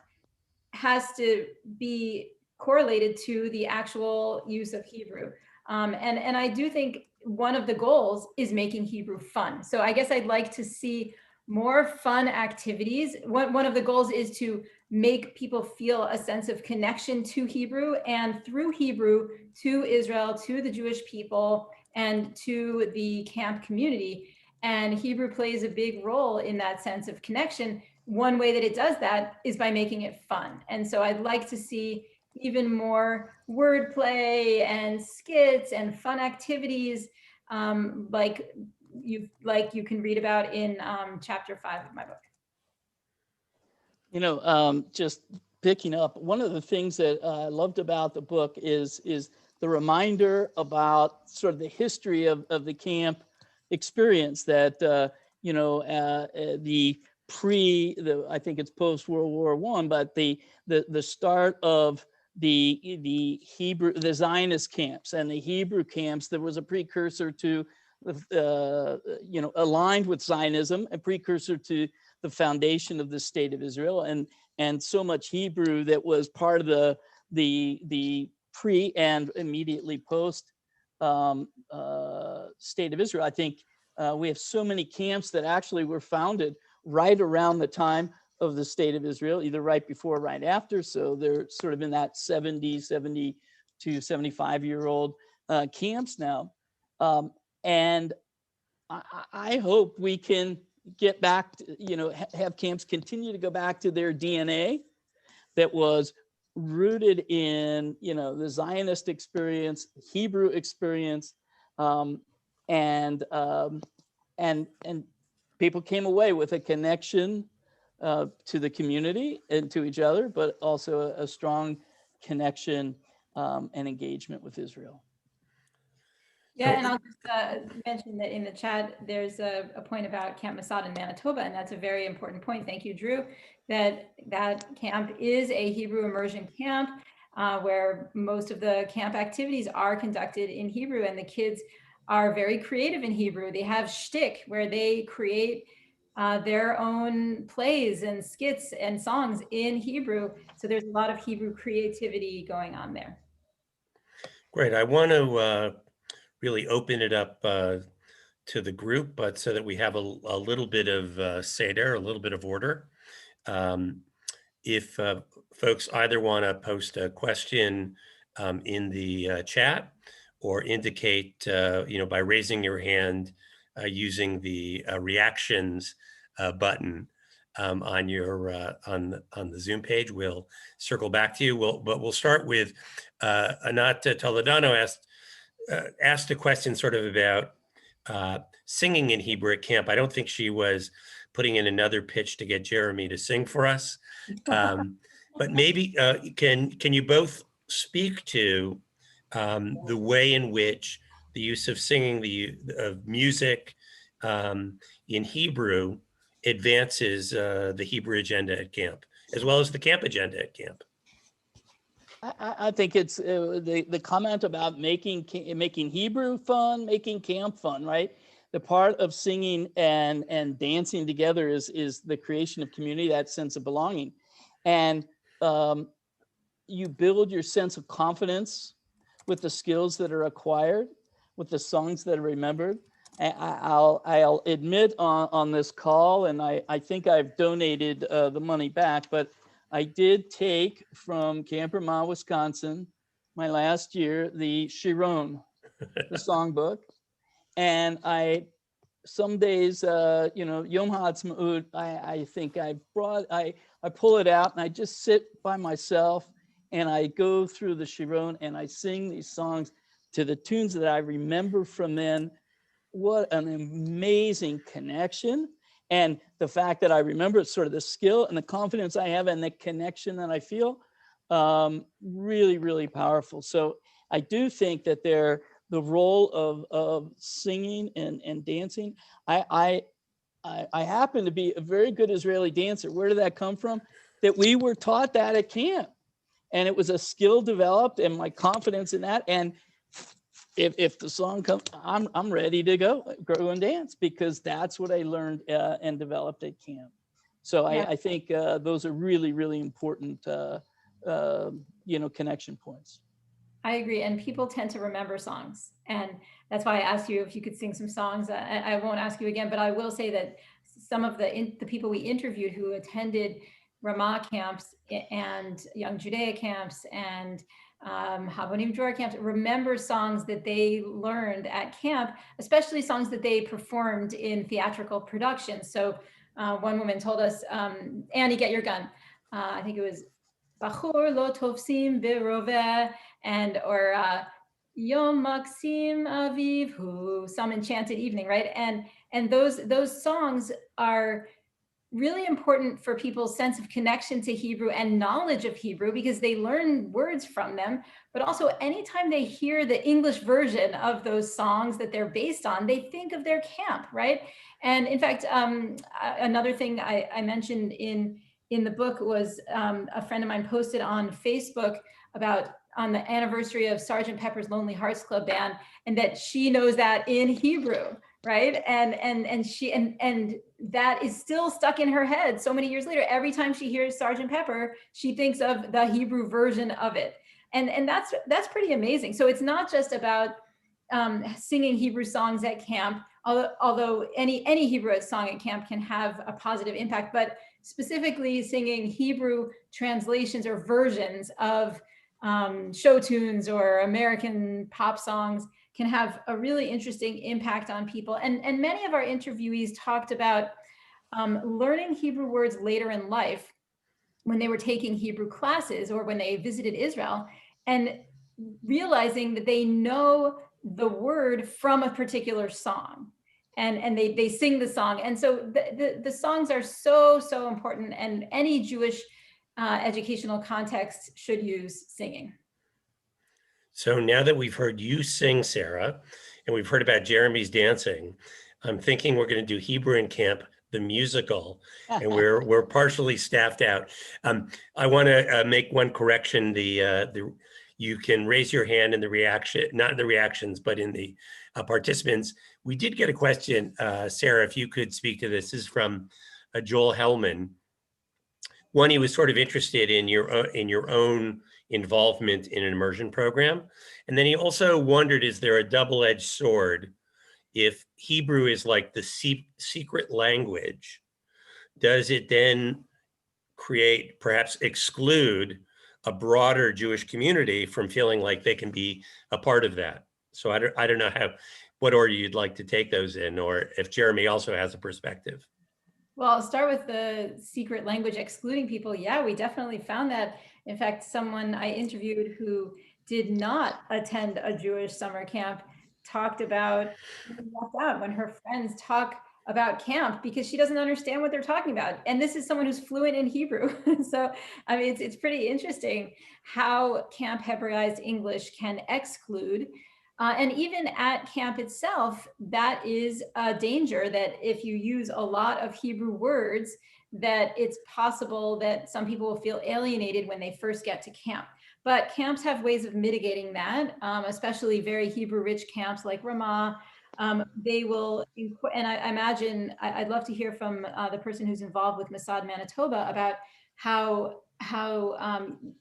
has to be correlated to the actual use of Hebrew. And I do think one of the goals is making Hebrew fun. So I guess I'd like to see more fun activities. One of the goals is to make people feel a sense of connection to Hebrew, and through Hebrew to Israel, to the Jewish people, and to the camp community. And Hebrew plays a big role in that sense of connection. One way that it does that is by making it fun. And so I'd like to see even more wordplay and skits and fun activities, like you can read about in chapter 5 of my book. Just picking up, one of the things that I loved about the book is the reminder about sort of the history of the camp experience, that I think it's post World War I, but the start of the Zionist camps and the Hebrew camps, there was a precursor to aligned with Zionism, a precursor to the foundation of the state of Israel, and so much Hebrew that was part of the pre and immediately post state of Israel. I think we have so many camps that actually were founded right around the time of the state of Israel, either right before or right after. So they're sort of in that 70 to 75-year-old camps now. And I hope we can get back to, have camps continue to go back to their DNA that was rooted in, the Zionist experience, Hebrew experience, and people came away with a connection to the community and to each other, but also a strong connection and engagement with Israel. Yeah, and I'll just mention that in the chat, there's a point about Camp Masad in Manitoba, and that's a very important point. Thank you, Drew. That camp is a Hebrew immersion camp where most of the camp activities are conducted in Hebrew, and the kids are very creative in Hebrew. They have shtick where they create their own plays and skits and songs in Hebrew. So there's a lot of Hebrew creativity going on there. Great. I want to really open it up to the group, but so that we have a little bit of seder, a little bit of order. If folks either want to post a question in the chat, or indicate, by raising your hand using the reactions button, on your on the Zoom page. We'll circle back to you. But we'll start with Anat Toledano asked a question sort of about singing in Hebrew at camp. I don't think she was putting in another pitch to get Jeremy to sing for us, but maybe can you both speak to the way in which the use of singing, of music in Hebrew advances the Hebrew agenda at camp, as well as the camp agenda at camp? I think it's the comment about making Hebrew fun, making camp fun, right? The part of singing and dancing together is the creation of community, that sense of belonging, and you build your sense of confidence with the skills that are acquired, with the songs that are remembered. I'll admit on this call, and I think I've donated the money back, but I did take from Camp Vermont, Wisconsin, my last year, the Shiron, the songbook. And some days, Yom Ha'atzmaut, I think I pull it out and I just sit by myself and I go through the Shiron and I sing these songs to the tunes that I remember from then. What an amazing connection. And the fact that I remember sort of the skill and the confidence I have and the connection that I feel, really, really powerful. So I do think that the role of singing and dancing, I happen to be a very good Israeli dancer. Where did that come from? That we were taught that at camp. And it was a skill developed and my confidence in that. And if the song comes, I'm ready to go and dance because that's what I learned and developed at camp. So yeah. I think those are really, really important, connection points. I agree. And people tend to remember songs. And that's why I asked you if you could sing some songs. I won't ask you again, but I will say that some of the people we interviewed who attended Ramah camps and Young Judea camps and Bunin Benor camps remember songs that they learned at camp, especially songs that they performed in theatrical productions. So one woman told us, Annie, get your gun. I think it was Bachur lo tofsim beroveh, or Yom Maksim Avivhu, some enchanted evening, right? And those songs are really important for people's sense of connection to Hebrew and knowledge of Hebrew because they learn words from them. But also anytime they hear the English version of those songs that they're based on, they think of their camp, right? And in fact, another thing I mentioned in the book was a friend of mine posted on Facebook about on the anniversary of Sgt. Pepper's Lonely Hearts Club Band, and that she knows that in Hebrew, right? And that is still stuck in her head so many years later. Every time she hears Sgt. Pepper, she thinks of the Hebrew version of it. And that's pretty amazing. So it's not just about singing Hebrew songs at camp, although any Hebrew song at camp can have a positive impact, but specifically singing Hebrew translations or versions of show tunes or American pop songs can have a really interesting impact on people. And many of our interviewees talked about learning Hebrew words later in life when they were taking Hebrew classes or when they visited Israel, and realizing that they know the word from a particular song. And they sing the song. And so the songs are so important, and any Jewish educational context should use singing. So now that we've heard you sing, Sarah, and we've heard about Jeremy's dancing, I'm thinking we're going to do Hebrew in Camp, the musical, and we're partially staffed out. I want to make one correction. You can raise your hand in the reaction, not in the reactions, but in the participants. We did get a question, Sarah, if you could speak to this. This is from Joel Hellman. One, he was sort of interested in your own involvement in an immersion program. And then he also wondered, is there a double-edged sword? If Hebrew is like the secret language, does it then create, perhaps exclude a broader Jewish community from feeling like they can be a part of that? So I don't know what order you'd like to take those in, or if Jeremy also has a perspective. Well, I'll start with the secret language excluding people. Yeah, we definitely found that. In fact, someone I interviewed who did not attend a Jewish summer camp talked about being left out when her friends talk about camp because she doesn't understand what they're talking about. And this is someone who's fluent in Hebrew. So, I mean, it's pretty interesting how Camp Hebraized English can exclude. And even at camp itself, that is a danger that if you use a lot of Hebrew words, that it's possible that some people will feel alienated when they first get to camp. But camps have ways of mitigating that, especially very Hebrew-rich camps like Ramah. They will, and I imagine, I'd love to hear from the person who's involved with Masad Manitoba about how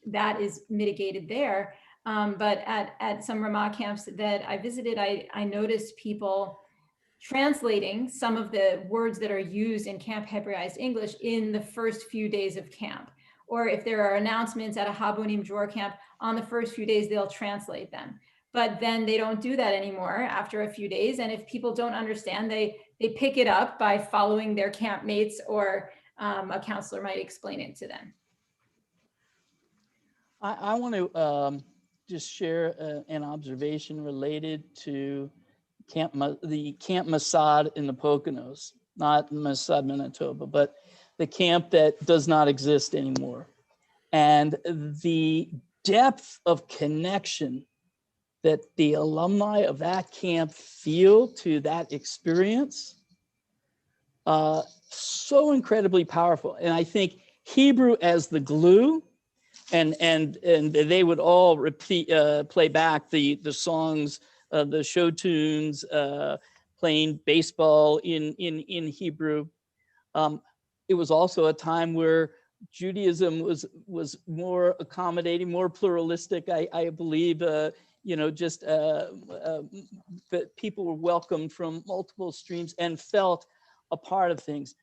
that is mitigated there. But at some Ramah camps that I visited, I noticed people translating some of the words that are used in Camp Hebraized English in the first few days of camp. Or if there are announcements at a Bunin Benor camp, on the first few days, they'll translate them. But then they don't do that anymore after a few days. And if people don't understand, they pick it up by following their camp mates, or a counselor might explain it to them. I want to just share an observation related to the Camp Masad in the Poconos, not Masad, Manitoba, but the camp that does not exist anymore. And the depth of connection that the alumni of that camp feel to that experience, so incredibly powerful. And I think Hebrew as the glue, and they would all repeat, play back the songs, the show tunes, playing baseball in Hebrew. It was also a time where Judaism was more accommodating, more pluralistic. I believe, just that people were welcomed from multiple streams and felt a part of things.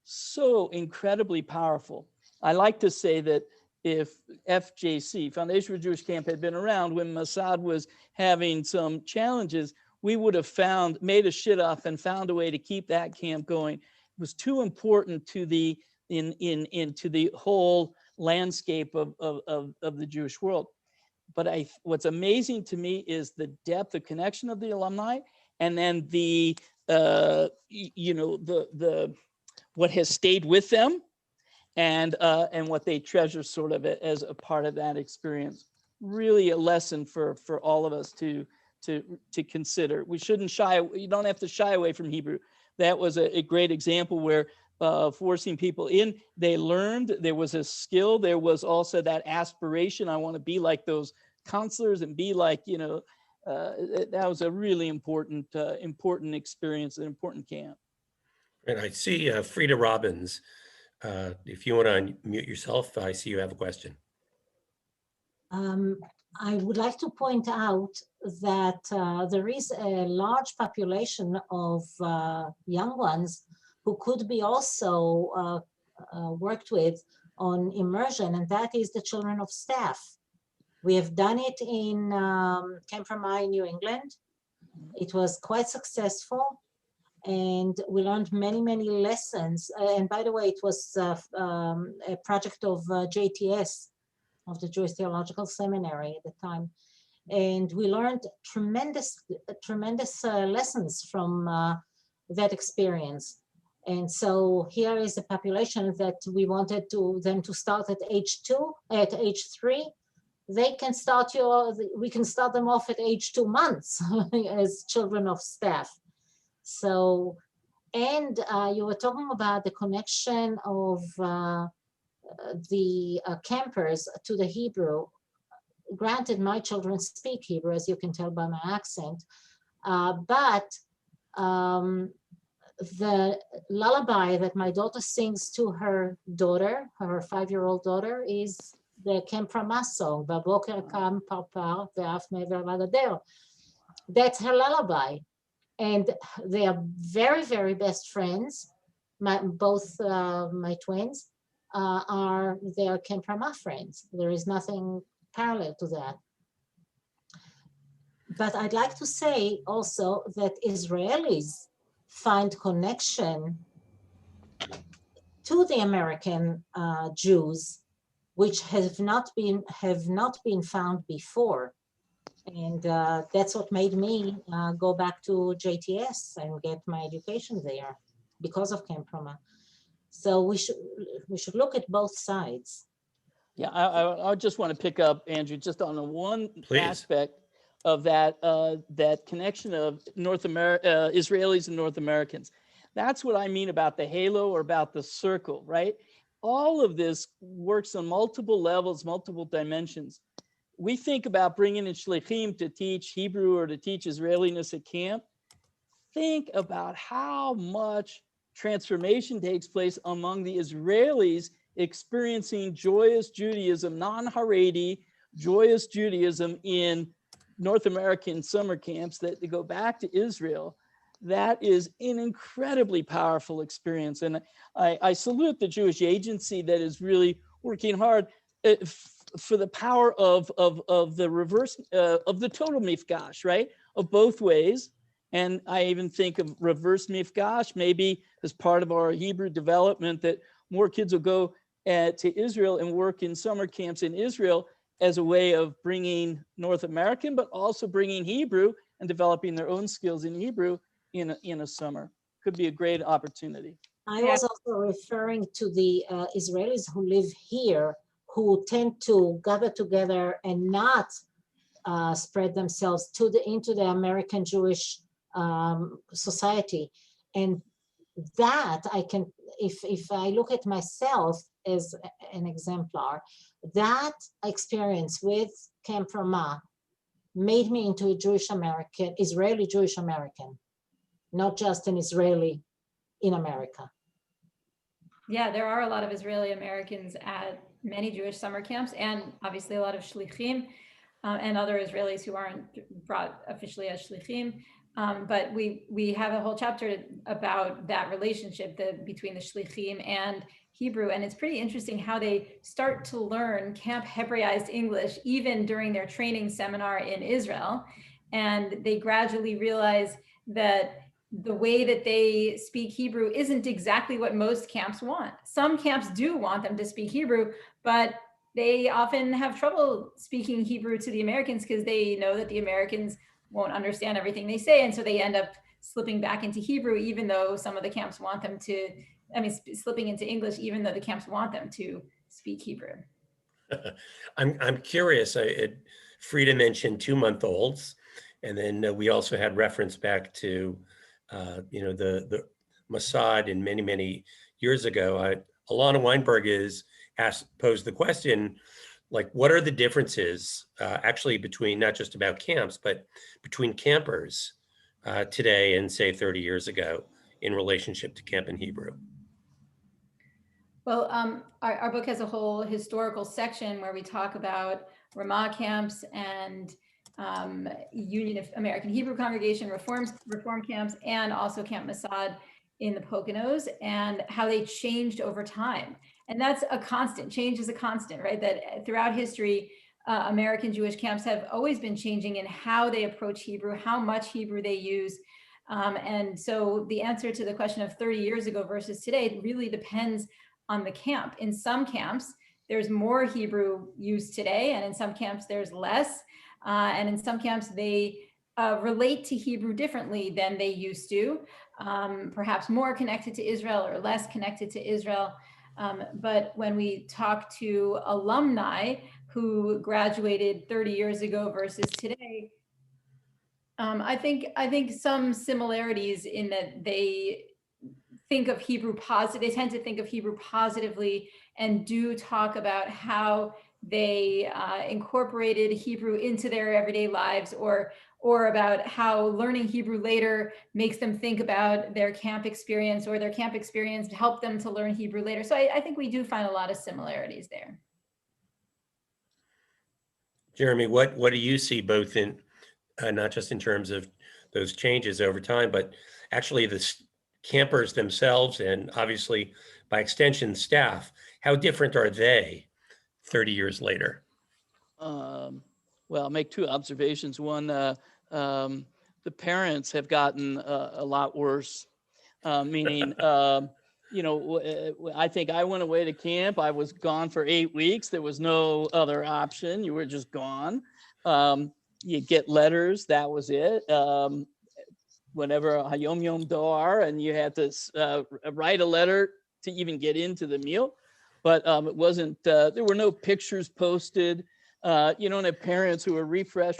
So incredibly powerful. I like to say that if FJC, Foundation for Jewish Camp, had been around when Masad was having some challenges, we would have made a shit off and found a way to keep that camp going. It was too important to the into the whole landscape of the Jewish world. But what's amazing to me is the depth of connection of the alumni, and then the what has stayed with them, and what they treasure sort of as a part of that experience. Really a lesson for all of us to consider. We shouldn't you don't have to shy away from Hebrew. That was a great example where forcing people in, they learned, there was a skill, there was also that aspiration. I want to be like those counselors and be like, that was a really important experience, an important camp. And I see Frida Robbins. If you want to unmute yourself, I see you have a question. I would like to point out that there is a large population of young ones who could be also worked with on immersion, and that is the children of staff. We have done it in Camp Ramah in New England. It was quite successful, and we learned many, many lessons. And by the way, it was a project of JTS, of the Jewish Theological Seminary at the time. And we learned tremendous lessons from that experience. And so here is a population that we wanted them to start at age 3. They can start we can start them off at age 2 months as children of staff. So, and you were talking about the connection of the campers to the Hebrew. Granted, my children speak Hebrew, as you can tell by my accent, but the lullaby that my daughter sings to her daughter, her 5-year-old daughter, is the Camp Ramah song, "Baboker kam parpar ve'af me'ver l'geder." That's her lullaby. And they are very, very best friends. Both my twins are their Camp Ramah friends. There is nothing parallel to that. But I'd like to say also that Israelis find connection to the American Jews, which have not been found before. And that's what made me go back to JTS and get my education there because of Camp Rama. So we should look at both sides. Yeah, I just want to pick up, Andrew, just on the one Please. aspect of that that connection of Israelis and North Americans. That's what I mean about the halo or about the circle, right? All of this works on multiple levels, multiple dimensions. We think about bringing in shlichim to teach Hebrew or to teach Israeliness at camp. Think about how much transformation takes place among the Israelis experiencing joyous Judaism, non-Haredi, joyous Judaism in North American summer camps that they go back to Israel. That is an incredibly powerful experience. And I salute the Jewish agency that is really working hard for the power of the reverse, of the total mifgash, right? Of both ways. And I even think of reverse mifgash, maybe as part of our Hebrew development, that more kids will go to Israel and work in summer camps in Israel as a way of bringing North American, but also bringing Hebrew and developing their own skills in Hebrew in a summer. Could be a great opportunity. I was also referring to the Israelis who live here, who tend to gather together and not spread themselves into the American Jewish society. And that I can, if I look at myself as an exemplar, that experience with Camp Rama made me into a Jewish American, Israeli Jewish American, not just an Israeli in America. Yeah, there are a lot of Israeli Americans at many Jewish summer camps, and obviously a lot of shlichim and other Israelis who aren't brought officially as shlichim. But we have a whole chapter about that relationship between the shlichim and Hebrew, and it's pretty interesting how they start to learn Camp Hebraized English even during their training seminar in Israel, and they gradually realize that the way that they speak Hebrew isn't exactly what most camps want. Some camps do want them to speak Hebrew, but they often have trouble speaking Hebrew to the Americans because they know that the Americans won't understand everything they say. And so they end up slipping back into Hebrew, even though some of the camps want them to, slipping into English, even though the camps want them to speak Hebrew. I'm curious. Frida mentioned 2-month-olds, and then we also had reference back to the Mossad in many years ago. Alana Weinberg posed the question, like, what are the differences actually between, not just about camps, but between campers today and say 30 years ago in relationship to camp in Hebrew? Well, our book has a whole historical section where we talk about Ramah camps and Union of American Hebrew Congregation reform camps, and also Camp Mossad in the Poconos, and how they changed over time. And that's a constant. Change is a constant, right? That throughout history, American Jewish camps have always been changing in how they approach Hebrew, how much Hebrew they use. And so the answer to the question of 30 years ago versus today really depends on the camp. In some camps, there's more Hebrew used today, and in some camps, there's less. And in some camps, they relate to Hebrew differently than they used to, perhaps more connected to Israel or less connected to Israel. But when we talk to alumni who graduated 30 years ago versus today, I think some similarities in that they think of Hebrew they tend to think of Hebrew positively, and do talk about how they incorporated Hebrew into their everyday lives, or about how learning Hebrew later makes them think about their camp experience, or their camp experience helped them to learn Hebrew later. So I think we do find a lot of similarities there. Jeremy, what do you see both in, not just in terms of those changes over time, but actually the campers themselves, and obviously by extension staff, how different are they 30 years later? Well, I'll make two observations. One, the parents have gotten a lot worse, meaning I think I went away to camp. I was gone for 8 weeks. There was no other option. You were just gone. You get letters. That was it. Whenever Hayom Yom Doar, and you had to write a letter to even get into the meal. But it wasn't, there were no pictures posted. You don't have parents who are refresh.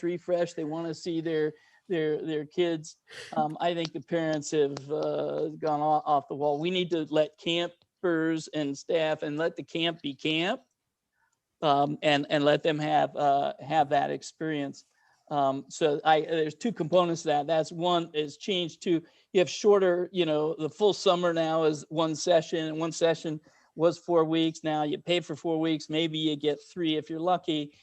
They want to see their kids. I think the parents have gone off the wall. We need to let campers and staff and let the camp be camp, and let them have that experience. So there's two components to that. That's one is changed to, you have shorter, the full summer now is one session, and one session was 4 weeks. Now you pay for 4 weeks, maybe you get 3 if you're lucky.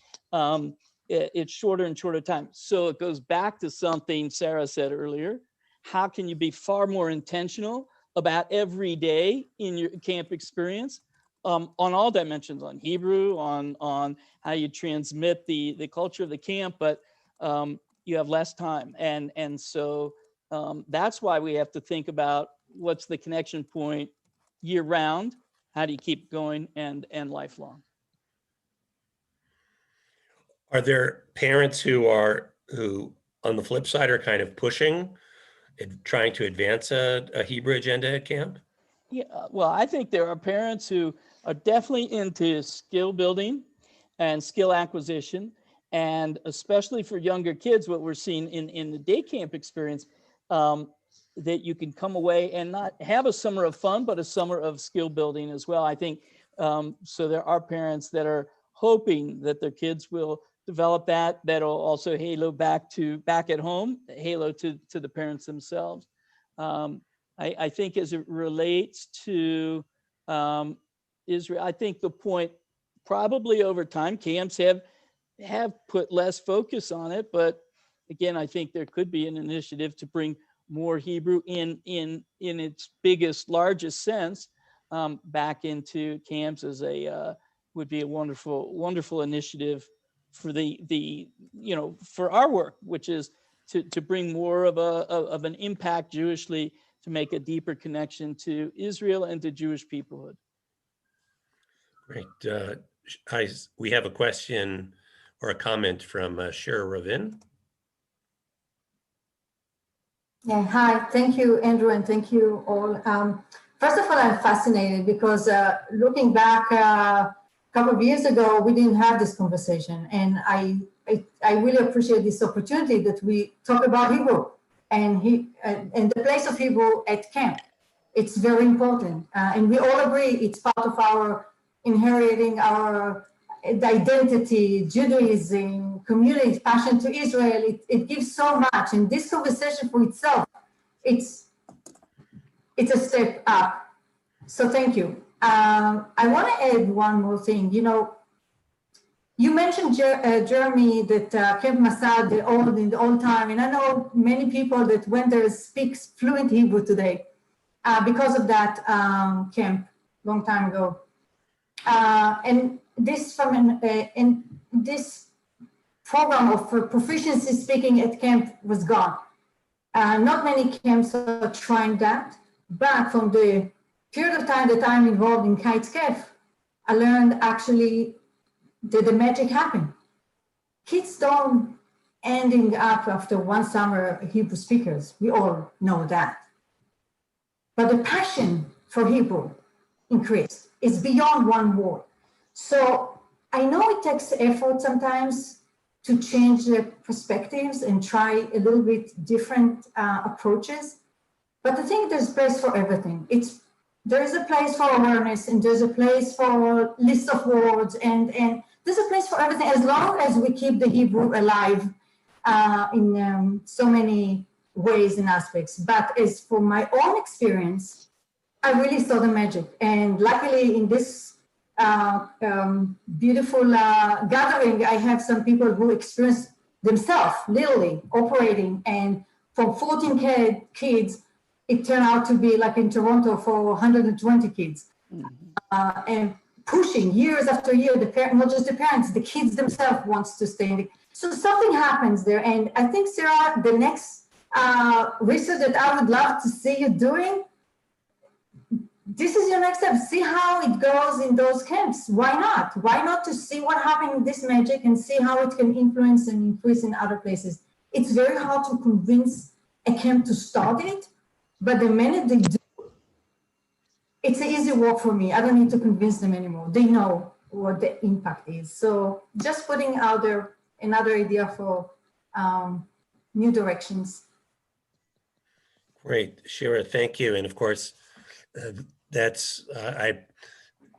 It's shorter and shorter time. So it goes back to something Sarah said earlier. How can you be far more intentional about every day in your camp experience, on all dimensions, on Hebrew, on how you transmit the culture of the camp, but you have less time. And so that's why we have to think about what's the connection point year round. How do you keep going and lifelong? Are there parents who on the flip side are kind of pushing and trying to advance a Hebrew agenda at camp? Yeah, well, I think there are parents who are definitely into skill building and skill acquisition, and especially for younger kids, what we're seeing in the day camp experience, that you can come away and not have a summer of fun, but a summer of skill building as well. I think so. There are parents that are hoping that their kids will develop that'll also halo back at home, halo to the parents themselves. I think as it relates to Israel, I think the point probably over time, camps have put less focus on it, but again, I think there could be an initiative to bring more Hebrew in its biggest, largest sense back into camps as would be a wonderful initiative for for our work, which is to bring more of an impact Jewishly, to make a deeper connection to Israel and to Jewish peoplehood. Great. We have a question or a comment from Shira Ravin. Yeah, hi, thank you, Andrew, and thank you all. First of all, I'm fascinated because looking back a couple of years ago, we didn't have this conversation, and I really appreciate this opportunity that we talk about Hebrew and the place of Hebrew at camp. It's very important, and we all agree it's part of our inheriting our identity, Judaism, community, passion to Israel. It gives so much, and this conversation for itself, it's a step up. So thank you. I want to add one more thing. You mentioned, Jeremy, that Camp Masad, in the old time, and I know many people that went there speaks fluent Hebrew today because of that camp long time ago. And this this program of proficiency speaking at camp was gone. Not many camps are trying that, but from the period of time that I'm involved in Kites Kef, I learned actually that the magic happened. Kids don't ending up after one summer Hebrew speakers. We all know that. But the passion for Hebrew increased. It's beyond one word. So I know it takes effort sometimes to change the perspectives and try a little bit different approaches. But I think there's a place for everything. There is a place for awareness, and there's a place for lists of words, and there's a place for everything as long as we keep the Hebrew alive in so many ways and aspects. But as for my own experience, I really saw the magic. And luckily in this beautiful gathering, I have some people who experienced themselves literally operating, and from 14 kids, it turned out to be like in Toronto for 120 kids. And pushing years after year, not just the parents, the kids themselves wants to stay. So something happens there. And I think, Sarah, the next research that I would love to see you doing, this is your next step. See how it goes in those camps. Why not? Why not to see what happened in this magic and see how it can influence and increase in other places? It's very hard to convince a camp to start it, but the minute they do, it's an easy walk for me. I don't need to convince them anymore. They know what the impact is. So just putting out there another idea for new directions. Great, Shira, thank you. And of course, I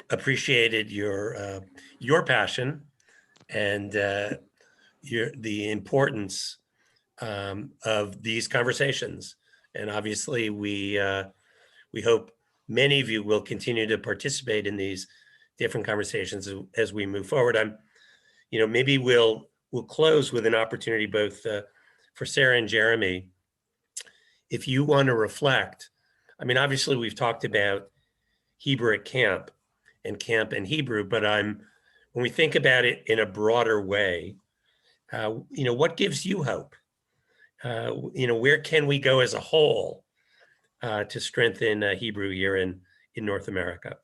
appreciated your passion and the importance of these conversations. And obviously, we hope many of you will continue to participate in these different conversations as we move forward. Maybe we'll close with an opportunity both for Sarah and Jeremy. If you want to reflect, obviously we've talked about Hebrew at camp and Hebrew, but when we think about it in a broader way, what gives you hope? Where can we go as a whole to strengthen Hebrew here in North America?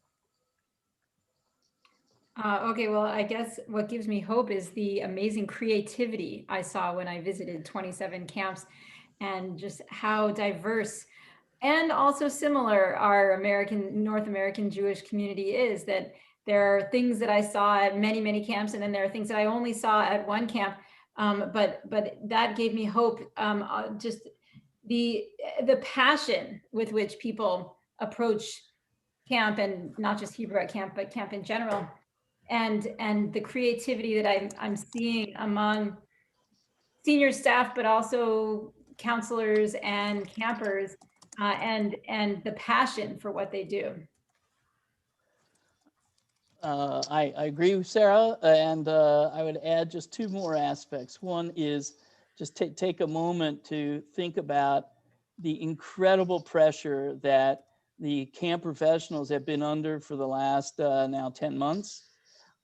Okay, well, I guess what gives me hope is the amazing creativity I saw when I visited 27 camps, and just how diverse and also similar our North American Jewish community is. That there are things that I saw at many, many camps, and then there are things that I only saw at one camp. But that gave me hope. Just the passion with which people approach camp, and not just Hebrew at camp, but camp in general, and the creativity that I'm seeing among senior staff, but also counselors and campers, and the passion for what they do. I agree with Sarah, and I would add just two more aspects. One is just take a moment to think about the incredible pressure that the camp professionals have been under for the last now 10 months.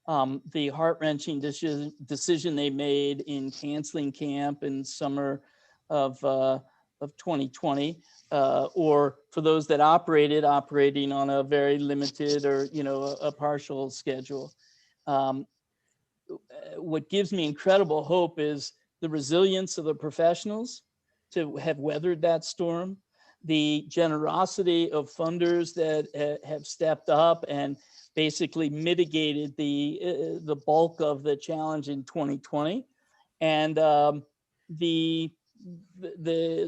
The heart-wrenching decision they made in canceling camp in summer of 2020, or for those that operating on a very limited or a partial schedule. What gives me incredible hope is the resilience of the professionals to have weathered that storm, the generosity of funders that have stepped up and basically mitigated the bulk of the challenge in 2020, and the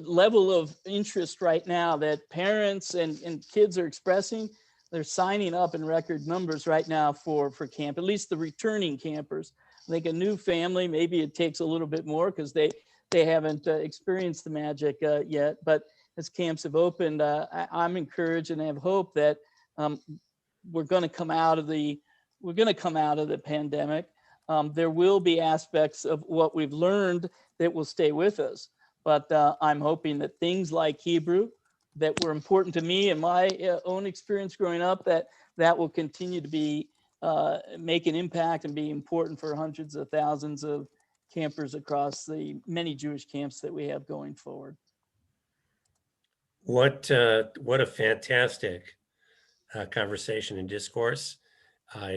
level of interest right now that parents and kids are expressing. They're signing up in record numbers right now for camp, at least the returning campers. I think a new family, maybe it takes a little bit more because they haven't experienced the magic yet. But as camps have opened, I'm encouraged and have hope that we're going to come out of the pandemic. There will be aspects of what we've learned that will stay with us. But I'm hoping that things like Hebrew that were important to me and my own experience growing up, that will continue to be make an impact and be important for hundreds of thousands of campers across the many Jewish camps that we have going forward. What a fantastic conversation and discourse. I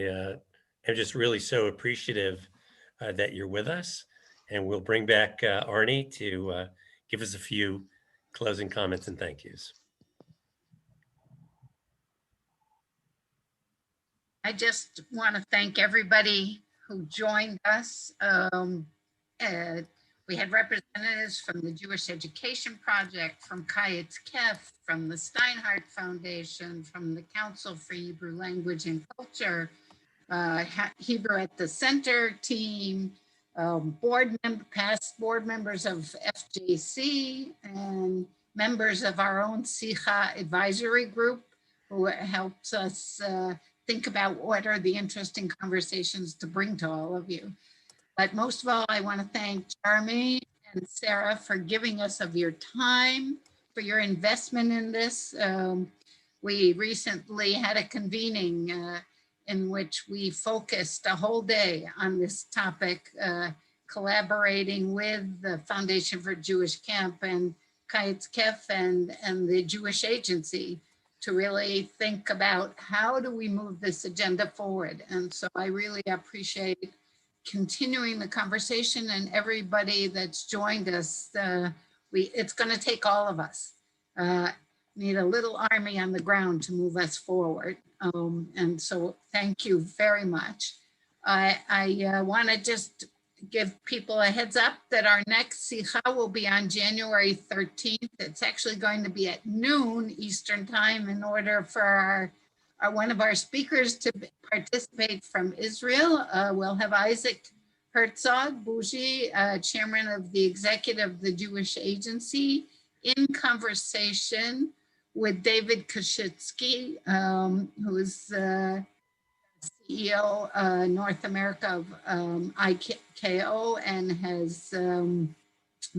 am just really so appreciative that you're with us, and we'll bring back Arnie to give us a few closing comments and thank yous. I just want to thank everybody who joined us. We had representatives from the Jewish Education Project, from Kayetz Kef, from the Steinhardt Foundation, from the Council for Hebrew Language and Culture, Hebrew at the Center team, past board members of FJC, and members of our own Sicha advisory group, who helps us think about what are the interesting conversations to bring to all of you. But most of all, I want to thank Jeremy and Sarah for giving us of your time, for your investment in this. We recently had a convening in which we focused a whole day on this topic, collaborating with the Foundation for Jewish Camp and Kayetz Kef and the Jewish Agency to really think about how do we move this agenda forward. And so I really appreciate continuing the conversation and everybody that's joined us. It's going to take all of us. Need a little army on the ground to move us forward. And so thank you very much. I want to just give people a heads up that our next Sicha will be on January 13th. It's actually going to be at noon Eastern time in order for one of our speakers to participate from Israel. We'll have Isaac Herzog Bougie, chairman of the executive of the Jewish Agency, in conversation with David Kashitsky, who is CEO North America of IKO and has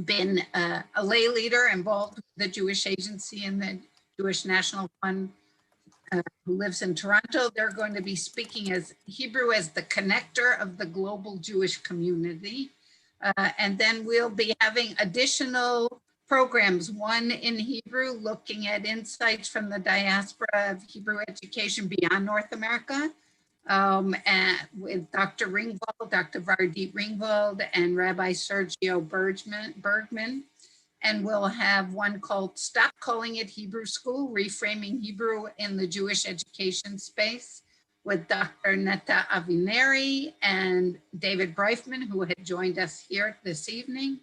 been a lay leader involved with the Jewish Agency and the Jewish National Fund, who lives in Toronto. They're going to be speaking as Hebrew as the connector of the global Jewish community. And then we'll be having additional programs, one in Hebrew, looking at insights from the diaspora of Hebrew education beyond North America, and with Dr. Ringwald, Dr. Vardit Ringwald, and Rabbi Sergio Bergman. And we'll have one called Stop Calling It Hebrew School, Reframing Hebrew in the Jewish Education Space, with Dr. Netta Avineri and David Breifman, who had joined us here this evening.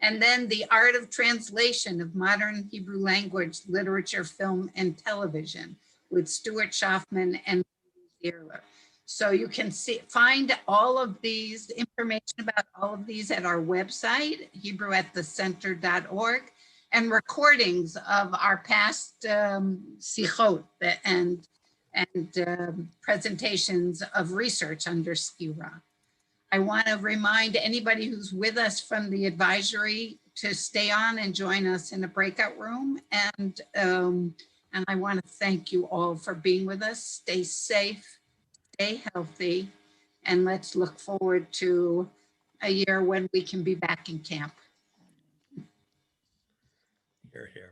And then The Art of Translation of Modern Hebrew Language, Literature, Film, and Television, with Stuart Schaffman and Zierler. So you can find all of these information about all of these at our website, HebrewAtTheCenter.org, and recordings of our past sichot and presentations of research under Skira. I want to remind anybody who's with us from the advisory to stay on and join us in a breakout room. And I want to thank you all for being with us. Stay safe, stay healthy, and let's look forward to a year when we can be back in camp. Here, here.